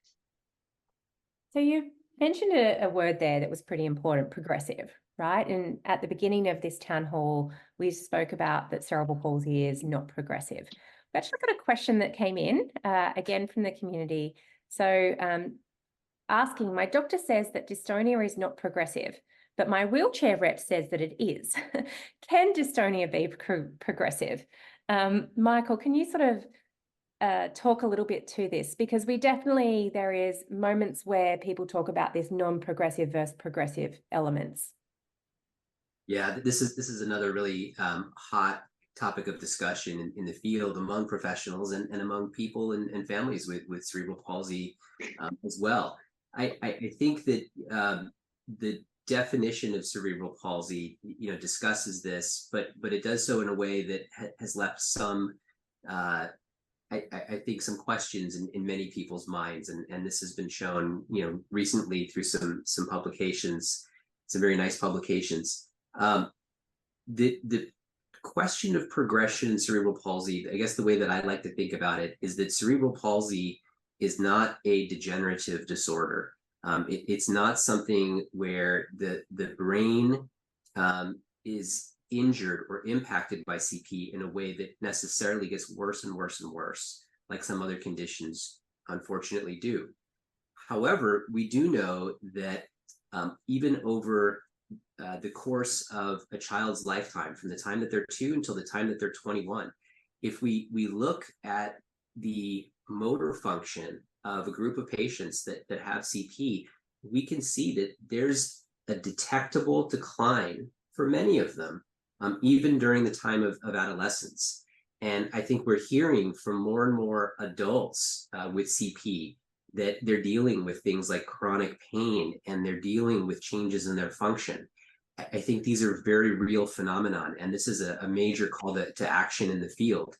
So you mentioned a word there that was pretty important, progressive, right? And at the beginning of this town hall, we spoke about that cerebral palsy is not progressive. We actually got a question that came in, again from the community. So asking, my doctor says that dystonia is not progressive, but my wheelchair rep says that it is. Can dystonia be progressive? Michael, can you sort of talk a little bit to this? Because there is moments where people talk about this non-progressive versus progressive elements. Yeah, this is another really hot topic of discussion in the field among professionals and among people and families with cerebral palsy as well. I think that the definition of cerebral palsy, discusses this, but it does so in a way that has left some, I think, some questions in many people's minds, and this has been shown, recently through some publications, some very nice publications. The question of progression in cerebral palsy, I guess the way that I like to think about it is that cerebral palsy is not a degenerative disorder. It's not something where the brain is injured or impacted by CP in a way that necessarily gets worse and worse and worse, like some other conditions unfortunately do. However, we do know that even over the course of a child's lifetime, from the time that they're 2 until the time that they're 21, if we look at the motor function of a group of patients that have CP, we can see that there's a detectable decline for many of them, even during the time of adolescence. And I think we're hearing from more and more adults with CP that they're dealing with things like chronic pain, and they're dealing with changes in their function. I think these are very real phenomenon, and this is a major call to action in the field.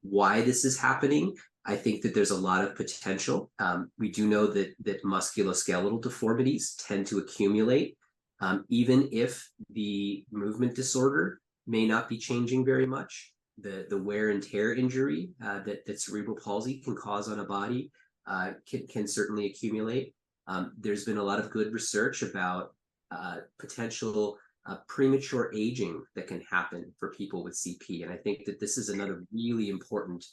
Why this is happening, I think that there's a lot of potential. We do know that musculoskeletal deformities tend to accumulate, even if the movement disorder may not be changing very much. The wear and tear injury that cerebral palsy can cause on a body can certainly accumulate. There's been a lot of good research about potential premature aging that can happen for people with CP. And I think that this is another really important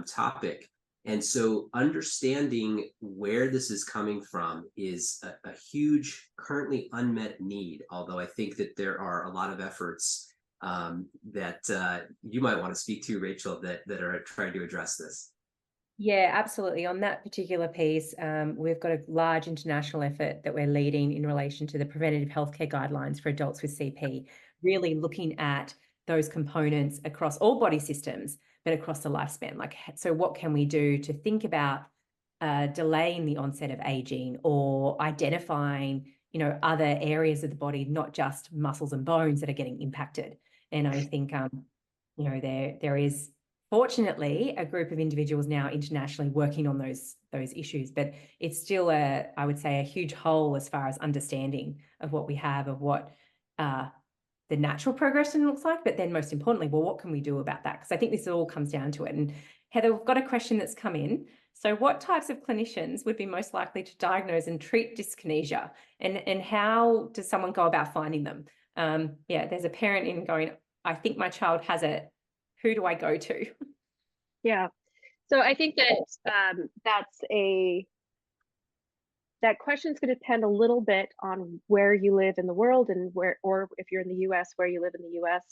topic And so understanding where this is coming from is a huge, currently unmet need, although I think that there are a lot of efforts that you might want to speak to, Rachel, that are trying to address this. Yeah, absolutely. On that particular piece, we've got a large international effort that we're leading in relation to the preventative healthcare guidelines for adults with CP, really looking at those components across all body systems, but across the lifespan. Like, so what can we do to think about delaying the onset of aging, or identifying, other areas of the body, not just muscles and bones that are getting impacted. And I think, there is fortunately a group of individuals now internationally working on those issues, but it's still I would say, a huge hole as far as understanding of what we have, of what the natural progression looks like, but then most importantly, well, what can we do about that? Because I think this all comes down to it. And Heather, we've got a question that's come in. So what types of clinicians would be most likely to diagnose and treat dyskinesia, and how does someone go about finding them? Yeah, there's a parent in going, I think my child has it. Who do I go to? Yeah. So I think that that question is going to depend a little bit on where you live in the world, and or if you're in the US, where you live in the US,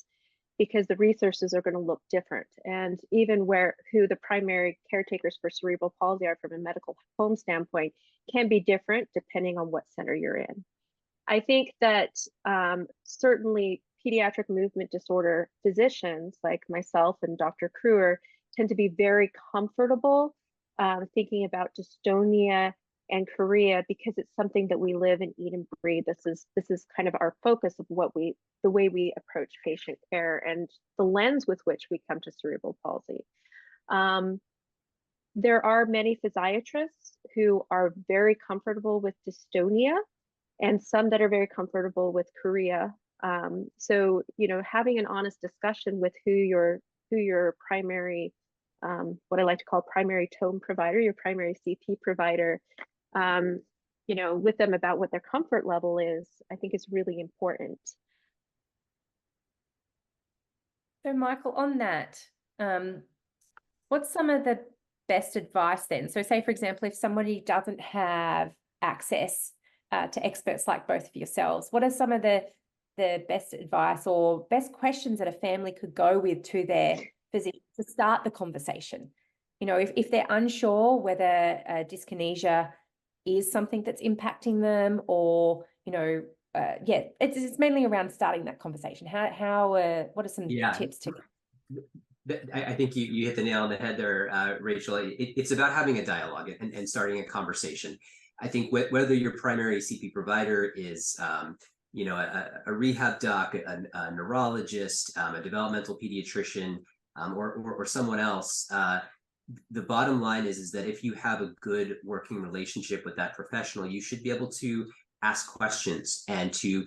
because the resources are going to look different. And even who the primary caretakers for cerebral palsy are from a medical home standpoint can be different depending on what center you're in. I think that certainly pediatric movement disorder physicians like myself and Dr. Kruer tend to be very comfortable thinking about dystonia and chorea, because it's something that we live and eat and breathe. This is kind of our focus of the way we approach patient care and the lens with which we come to cerebral palsy. There are many physiatrists who are very comfortable with dystonia, and some that are very comfortable with chorea. So, having an honest discussion with who your primary, what I like to call primary tone provider, your primary CP provider, with them about what their comfort level is, I think is really important. So Michael, on that, what's some of the best advice then? So say, for example, if somebody doesn't have access to experts like both of yourselves, what are some of the best advice or best questions that a family could go with to their physician to start the conversation? If they're unsure whether dyskinesia is something that's impacting them, or it's mainly around starting that conversation. What are some tips to? I think you hit the nail on the head there, Rachel. It's about having a dialogue and starting a conversation. I think whether your primary CP provider is a rehab doc, a neurologist, a developmental pediatrician, or someone else, the bottom line is that if you have a good working relationship with that professional, you should be able to ask questions and to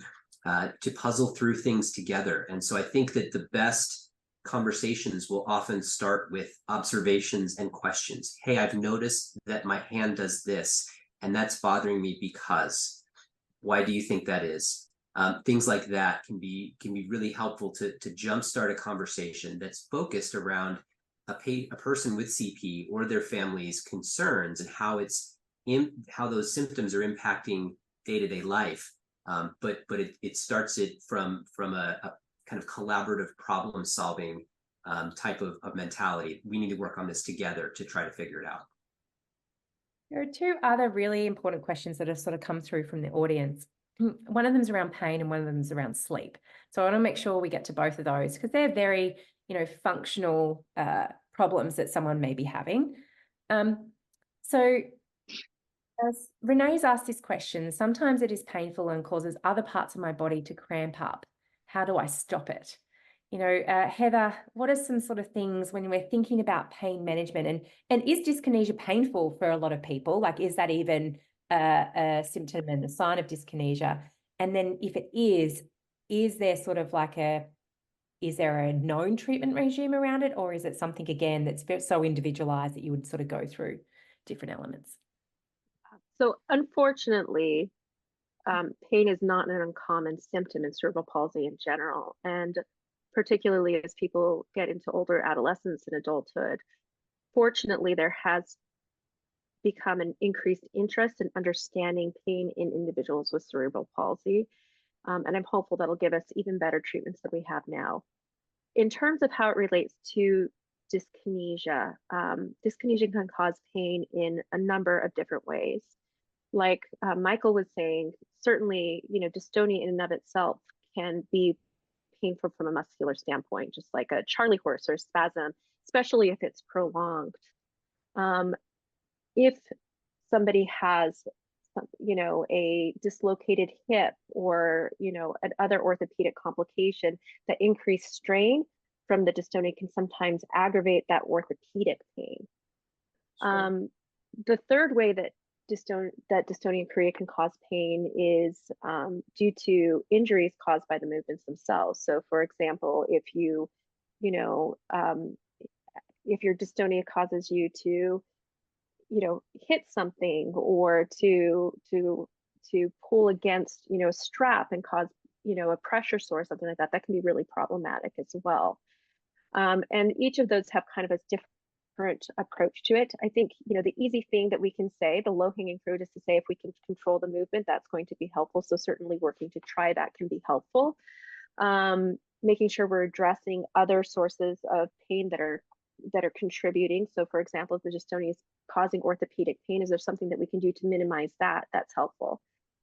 puzzle through things together. And so I think that the best conversations will often start with observations and questions. Hey, I've noticed that my hand does this, and that's bothering me because. Why do you think that is? Things like that can be really helpful to jumpstart a conversation that's focused around a person with CP or their family's concerns, and how those symptoms are impacting day-to-day life. But it starts it from a kind of collaborative problem solving type of mentality. We need to work on this together to try to figure it out. There are two other really important questions that have sort of come through from the audience. One of them is around pain and one of them is around sleep. So I want to make sure we get to both of those, because they're very, functional problems that someone may be having. So as Renee's asked this question, sometimes it is painful and causes other parts of my body to cramp up. How do I stop it? Heather, what are some sort of things when we're thinking about pain management, and is dyskinesia painful for a lot of people? Like, is that even a symptom and a sign of dyskinesia? And then if it is there sort of like is there a known treatment regime around it, or is it something, again, that's so individualized that you would sort of go through different elements? So unfortunately, pain is not an uncommon symptom in cerebral palsy in general, and particularly as people get into older adolescence and adulthood. fortunately, there has become an increased interest in understanding pain in individuals with cerebral palsy. And I'm hopeful that'll give us even better treatments than we have now. In terms of how it relates to dyskinesia, dyskinesia can cause pain in a number of different ways. Like Michael was saying, certainly, dystonia in and of itself can be painful from a muscular standpoint, just like a Charlie horse or spasm, especially if it's prolonged. If somebody has, a dislocated hip or, an other orthopedic complication, that increased strain from the dystonia can sometimes aggravate that orthopedic pain. Sure. The third way that dystonia in Korea can cause pain is due to injuries caused by the movements themselves. So, for example, if if your dystonia causes you to, hit something or to pull against, a strap and cause, a pressure sore, something like that, that can be really problematic as well. And each of those have kind of a different approach to it. I think, the easy thing that we can say, the low-hanging fruit, is to say if we can control the movement, that's going to be helpful. So certainly working to try that can be helpful. Making sure we're addressing other sources of pain that are contributing. So for example, if the dystonia is causing orthopedic pain, is there something that we can do to minimize that? That's helpful.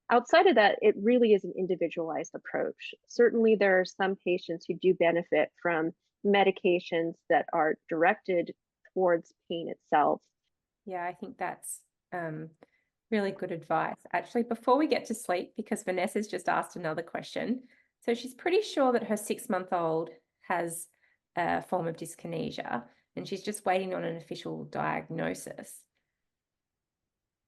Outside of that, it really is an individualized approach. Certainly there are some patients who do benefit from medications that are directed towards pain itself. Yeah, I think that's really good advice. Actually, before we get to sleep, because Vanessa's just asked another question. So she's pretty sure that her 6-month-old has a form of dyskinesia, and she's just waiting on an official diagnosis.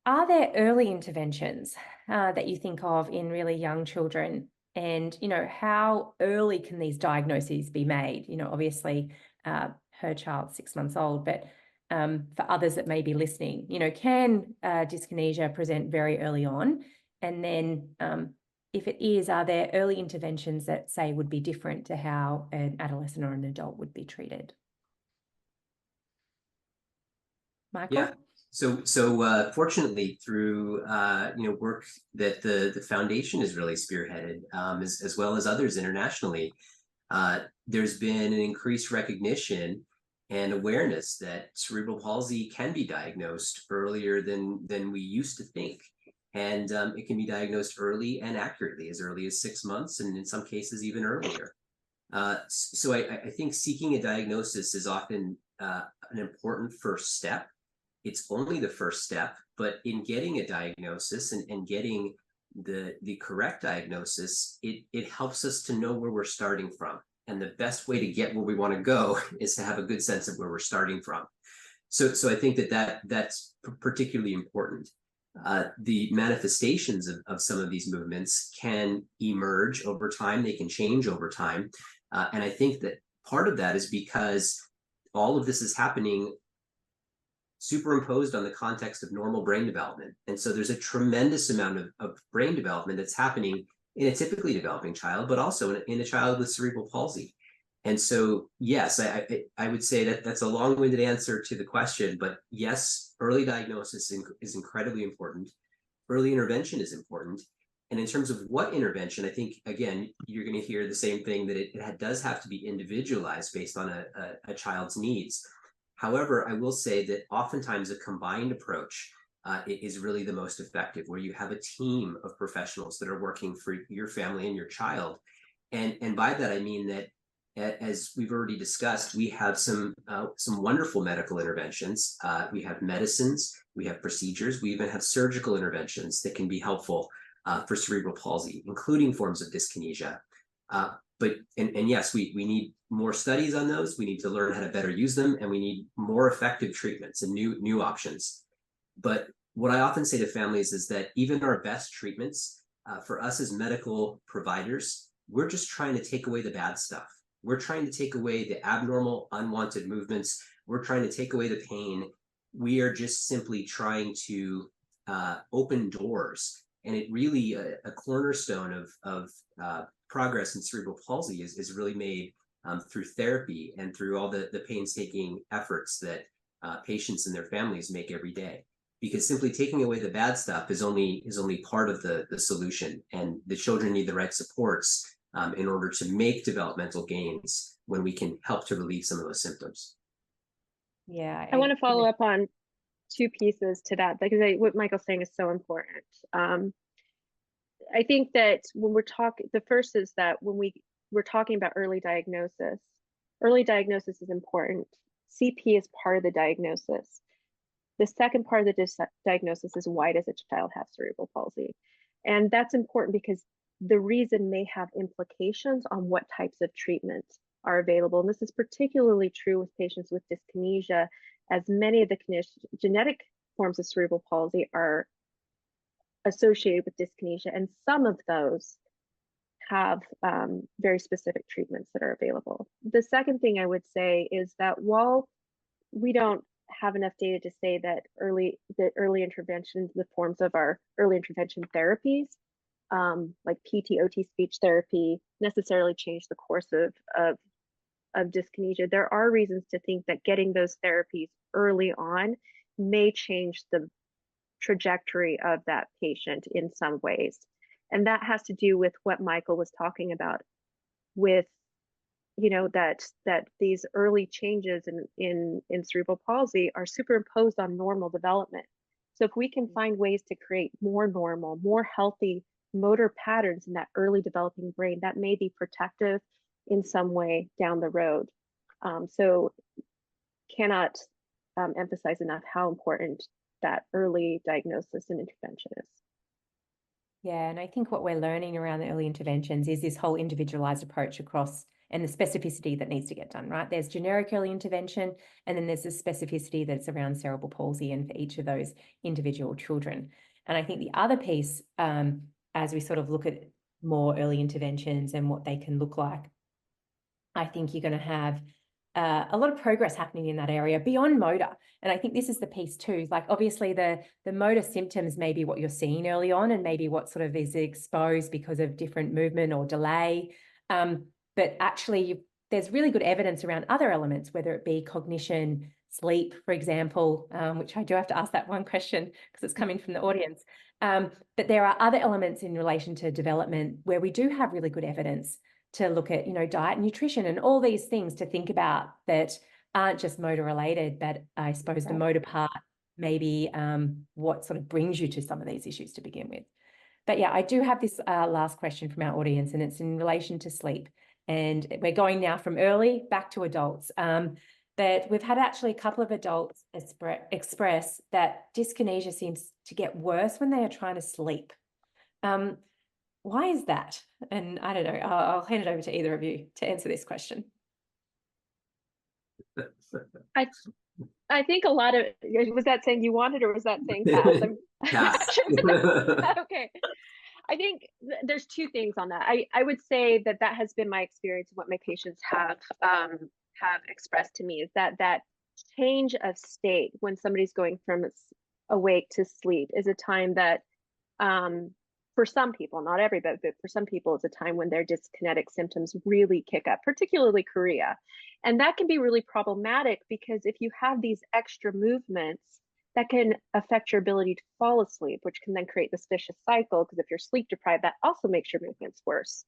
Are there early interventions that you think of in really young children? And, how early can these diagnoses be made? Obviously, her child's 6 months old, but for others that may be listening, can dyskinesia present very early on? And then if it is, are there early interventions that, say, would be different to how an adolescent or an adult would be treated? Michael? Yeah. So fortunately, through work that the foundation has really spearheaded, as well as others internationally, there's been an increased recognition and awareness that cerebral palsy can be diagnosed earlier than we used to think, and it can be diagnosed early and accurately, as early as 6 months, and in some cases even earlier. So I think seeking a diagnosis is often an important first step. It's only the first step, but in getting a diagnosis and getting the correct diagnosis, it helps us to know where we're starting from. And the best way to get where we want to go is to have a good sense of where we're starting from. So I think that's particularly important. The manifestations of some of these movements can emerge over time. They can change over time. And I think that part of that is because all of this is happening superimposed on the context of normal brain development. And so there's a tremendous amount of brain development that's happening in a typically developing child, but also in a child with cerebral palsy. And so, yes, I would say that that's a long-winded answer to the question, but yes, early diagnosis is incredibly important. Early intervention is important. And in terms of what intervention, I think, again, you're going to hear the same thing, that it does have to be individualized based on a child's needs. However, I will say that oftentimes a combined approach is really the most effective, where you have a team of professionals that are working for your family and your child. And by that, I mean that, as we've already discussed, we have some wonderful medical interventions. We have medicines, we have procedures, we even have surgical interventions that can be helpful for cerebral palsy, including forms of dyskinesia. But yes, we need more studies on those. We need to learn how to better use them, and we need more effective treatments and new options. But what I often say to families is that even our best treatments, for us as medical providers, we're just trying to take away the bad stuff. We're trying to take away the abnormal, unwanted movements. We're trying to take away the pain. We are just simply trying to open doors. And it really, a cornerstone of progress in cerebral palsy is really made through therapy and through all the painstaking efforts that patients and their families make every day. Because simply taking away the bad stuff is only part of the solution, and the children need the right supports in order to make developmental gains when we can help to relieve some of those symptoms. Yeah, I want to follow up on two pieces to that, because what Michael's saying is so important. I think that when we're talking, the first is that when we're talking about early diagnosis is important. CP is part of the diagnosis. The second part of the diagnosis is, why does a child have cerebral palsy? And that's important because the reason may have implications on what types of treatments are available. And this is particularly true with patients with dyskinesia, as many of the genetic forms of cerebral palsy are associated with dyskinesia, and some of those have very specific treatments that are available. The second thing I would say is that while we don't have enough data to say that early interventions, the forms of our early intervention therapies, like PT, OT, speech therapy, necessarily change the course of dyskinesia, there are reasons to think that getting those therapies early on may change the trajectory of that patient in some ways. And that has to do with what Michael was talking about with, that these early changes in cerebral palsy are superimposed on normal development. So if we can find ways to create more normal, more healthy motor patterns in that early developing brain, that may be protective in some way down the road. So cannot emphasize enough how important that early diagnosis and intervention is. Yeah, and I think what we're learning around the early interventions is this whole individualized approach across, and the specificity that needs to get done, right? There's generic early intervention, and then there's the specificity that's around cerebral palsy and for each of those individual children. And I think the other piece, as we sort of look at more early interventions and what they can look like, I think you're going to have a lot of progress happening in that area beyond motor. And I think this is the piece too, like obviously the motor symptoms may be what you're seeing early on, and maybe what sort of is exposed because of different movement or delay. But actually there's really good evidence around other elements, whether it be cognition, sleep, for example, which I do have to ask that one question because it's coming from the audience. But there are other elements in relation to development where we do have really good evidence to look at, diet and nutrition and all these things to think about that aren't just motor related, but I suppose the motor part maybe what sort of brings you to some of these issues to begin with. But yeah, I do have this last question from our audience, and it's in relation to sleep. And we're going now from early back to adults. That we've had actually a couple of adults express that dyskinesia seems to get worse when they are trying to sleep. Why is that? And I don't know, I'll hand it over to either of you to answer this question. I think a lot of, was that saying you wanted, or was that saying pass? Pass. Okay. I think there's two things on that. I would say that has been my experience, and what my patients have expressed to me is that change of state when somebody's going from awake to sleep is a time that for some people, not everybody, but for some people, it's a time when their dyskinetic symptoms really kick up, particularly chorea. And that can be really problematic because if you have these extra movements, that can affect your ability to fall asleep, which can then create this vicious cycle, because if you're sleep deprived, that also makes your movements worse.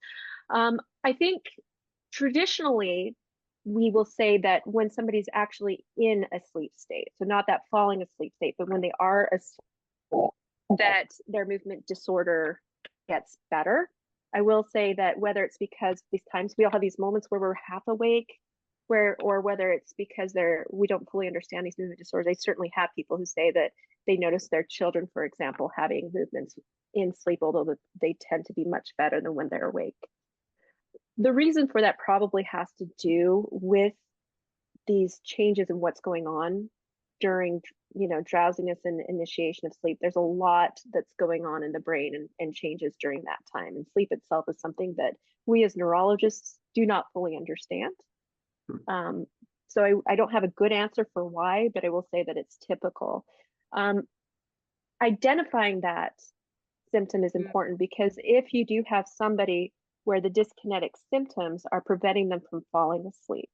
I think traditionally, we will say that when somebody's actually in a sleep state, so not that falling asleep state, but when they are asleep, that their movement disorder gets better. I will say that whether it's because these times we all have these moments where we're half awake, or whether it's because we don't fully understand these movement disorders. I certainly have people who say that they notice their children, for example, having movements in sleep, although they tend to be much better than when they're awake. The reason for that probably has to do with these changes in what's going on during drowsiness and initiation of sleep. There's a lot that's going on in the brain and changes during that time. And sleep itself is something that we as neurologists do not fully understand. So I don't have a good answer for why, but I will say that it's typical. Identifying that symptom is important, because if you do have somebody where the dyskinetic symptoms are preventing them from falling asleep,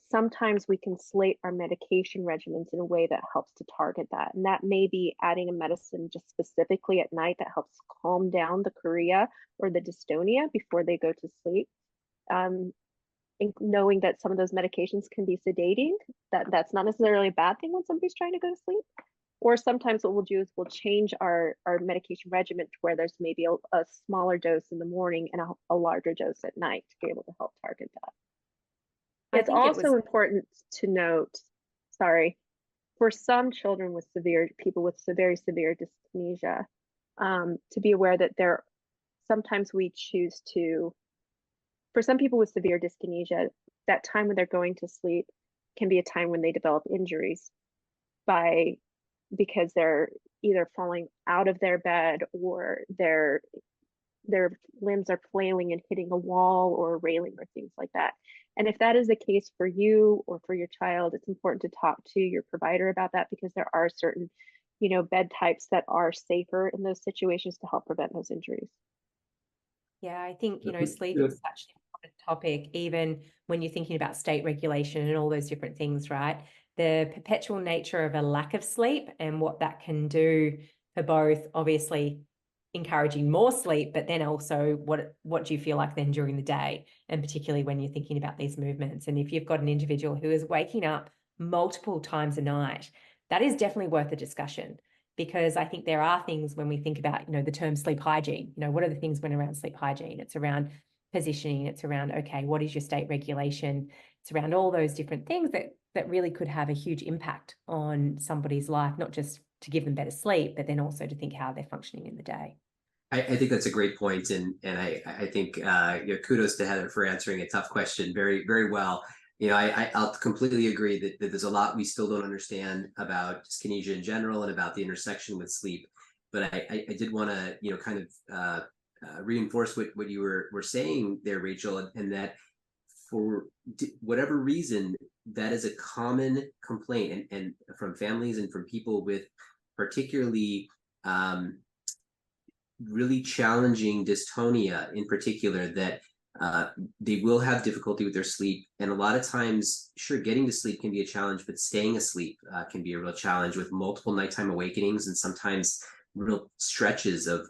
Sometimes we can slate our medication regimens in a way that helps to target that. And that may be adding a medicine just specifically at night that helps calm down the chorea or the dystonia before they go to sleep. Knowing that some of those medications can be sedating, that's not necessarily a bad thing when somebody's trying to go to sleep. Or sometimes what we'll do is we'll change our medication regimen to where there's maybe a smaller dose in the morning and a larger dose at night to be able to help target that. It's also important to note, sorry, for some children with people with very severe dyskinesia, to be aware that sometimes we choose to, for some people with severe dyskinesia, that time when they're going to sleep can be a time when they develop injuries because they're either falling out of their bed or their limbs are flailing and hitting a wall or a railing or things like that. And if that is the case for you or for your child, it's important to talk to your provider about that, because there are certain, bed types that are safer in those situations to help prevent those injuries. Yeah, I think, sleep is such an important topic, even when you're thinking about state regulation and all those different things, right? The perpetual nature of a lack of sleep and what that can do for both, obviously encouraging more sleep, but then also what do you feel like then during the day, and particularly when you're thinking about these movements. And if you've got an individual who is waking up multiple times a night, that is definitely worth a discussion. Because I think there are things when we think about, the term sleep hygiene, what are the things when around sleep hygiene? It's around positioning, it's around, okay, what is your state regulation? It's around all those different things that really could have a huge impact on somebody's life, not just to give them better sleep, but then also to think how they're functioning in the day. I think that's a great point, and I think kudos to Heather for answering a tough question very, very well. I'll completely agree that there's a lot we still don't understand about dyskinesia in general and about the intersection with sleep. But I did want to kind of reinforce what you were saying there, Rachel, and that for whatever reason, that is a common complaint, and from families and from people with particularly really challenging dystonia in particular, that they will have difficulty with their sleep. And a lot of times, sure, getting to sleep can be a challenge, but staying asleep can be a real challenge, with multiple nighttime awakenings and sometimes real stretches of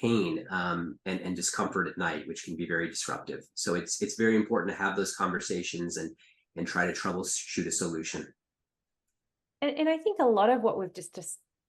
pain and discomfort at night, which can be very disruptive. So it's very important to have those conversations and try to troubleshoot a solution. And I think a lot of what we've just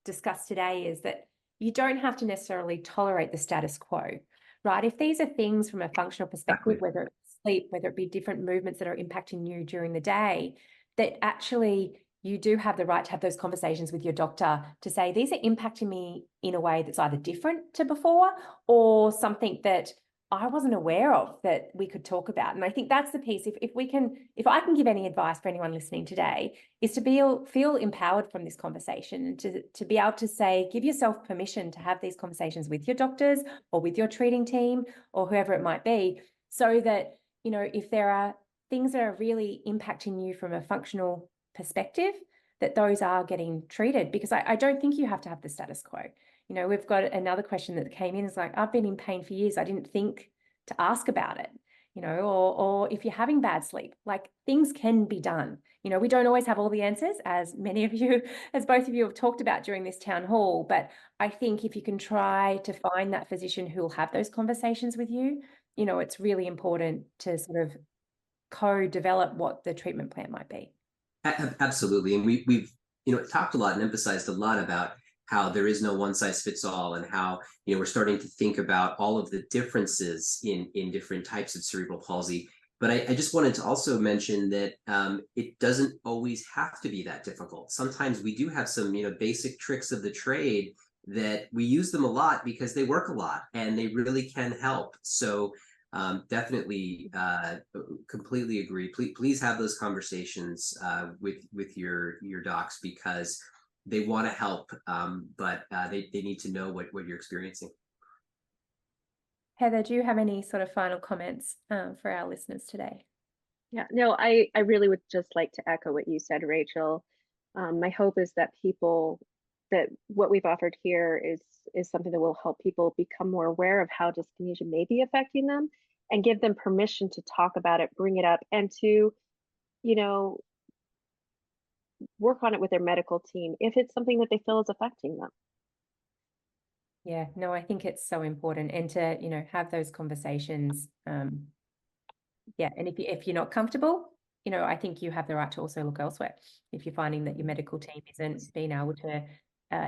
discussed today is that you don't have to necessarily tolerate the status quo, right? If these are things from a functional perspective, exactly, whether it's sleep, whether it be different movements that are impacting you during the day, that actually you do have the right to have those conversations with your doctor to say, these are impacting me in a way that's either different to before or something that I wasn't aware of that we could talk about. And I think that's the piece. If I can give any advice for anyone listening today, is to feel empowered from this conversation, and to be able to say, give yourself permission to have these conversations with your doctors or with your treating team or whoever it might be, so that, if there are things that are really impacting you from a functional perspective, that those are getting treated. Because I don't think you have to have the status quo. We've got another question that came in. It's like, I've been in pain for years. I didn't think to ask about it, or if you're having bad sleep, like, things can be done. We don't always have all the answers, as both of you have talked about during this town hall. But I think if you can try to find that physician who will have those conversations with you, it's really important to sort of co-develop what the treatment plan might be. Absolutely. And we've talked a lot and emphasized a lot about how there is no one size fits all, and how we're starting to think about all of the differences in different types of cerebral palsy. But I just wanted to also mention that it doesn't always have to be that difficult. Sometimes we do have some basic tricks of the trade that we use them a lot because they work a lot and they really can help. So definitely completely agree. Please have those conversations with your docs, because they want to help, but they need to know what you're experiencing. Heather, do you have any sort of final comments for our listeners today? Yeah, no, I really would just like to echo what you said, Rachel. My hope is that that what we've offered here is something that will help people become more aware of how dyskinesia may be affecting them, and give them permission to talk about it, bring it up, and to you know, work on it with their medical team if it's something that they feel is affecting them. Yeah, no, I think it's so important, and to, you know, have those conversations. Yeah, and if you're not comfortable, you know, I think you have the right to also look elsewhere if you're finding that your medical team isn't being able to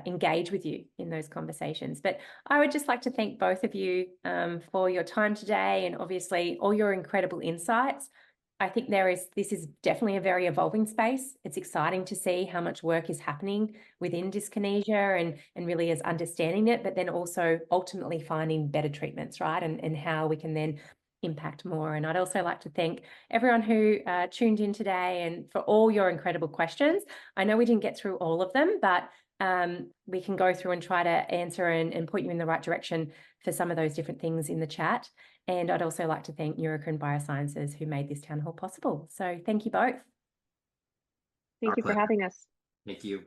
engage with you in those conversations. But I would just like to thank both of you for your time today, and obviously all your incredible insights. I think this is definitely a very evolving space. It's exciting to see how much work is happening within dyskinesia and really is understanding it, but then also ultimately finding better treatments, right? And how we can then impact more. And I'd also like to thank everyone who tuned in today and for all your incredible questions. I know we didn't get through all of them, but we can go through and try to answer and point you in the right direction for some of those different things in the chat. And I'd also like to thank Neurocrine Biosciences who made this town hall possible. So thank you both. Thank you for having us. Thank you.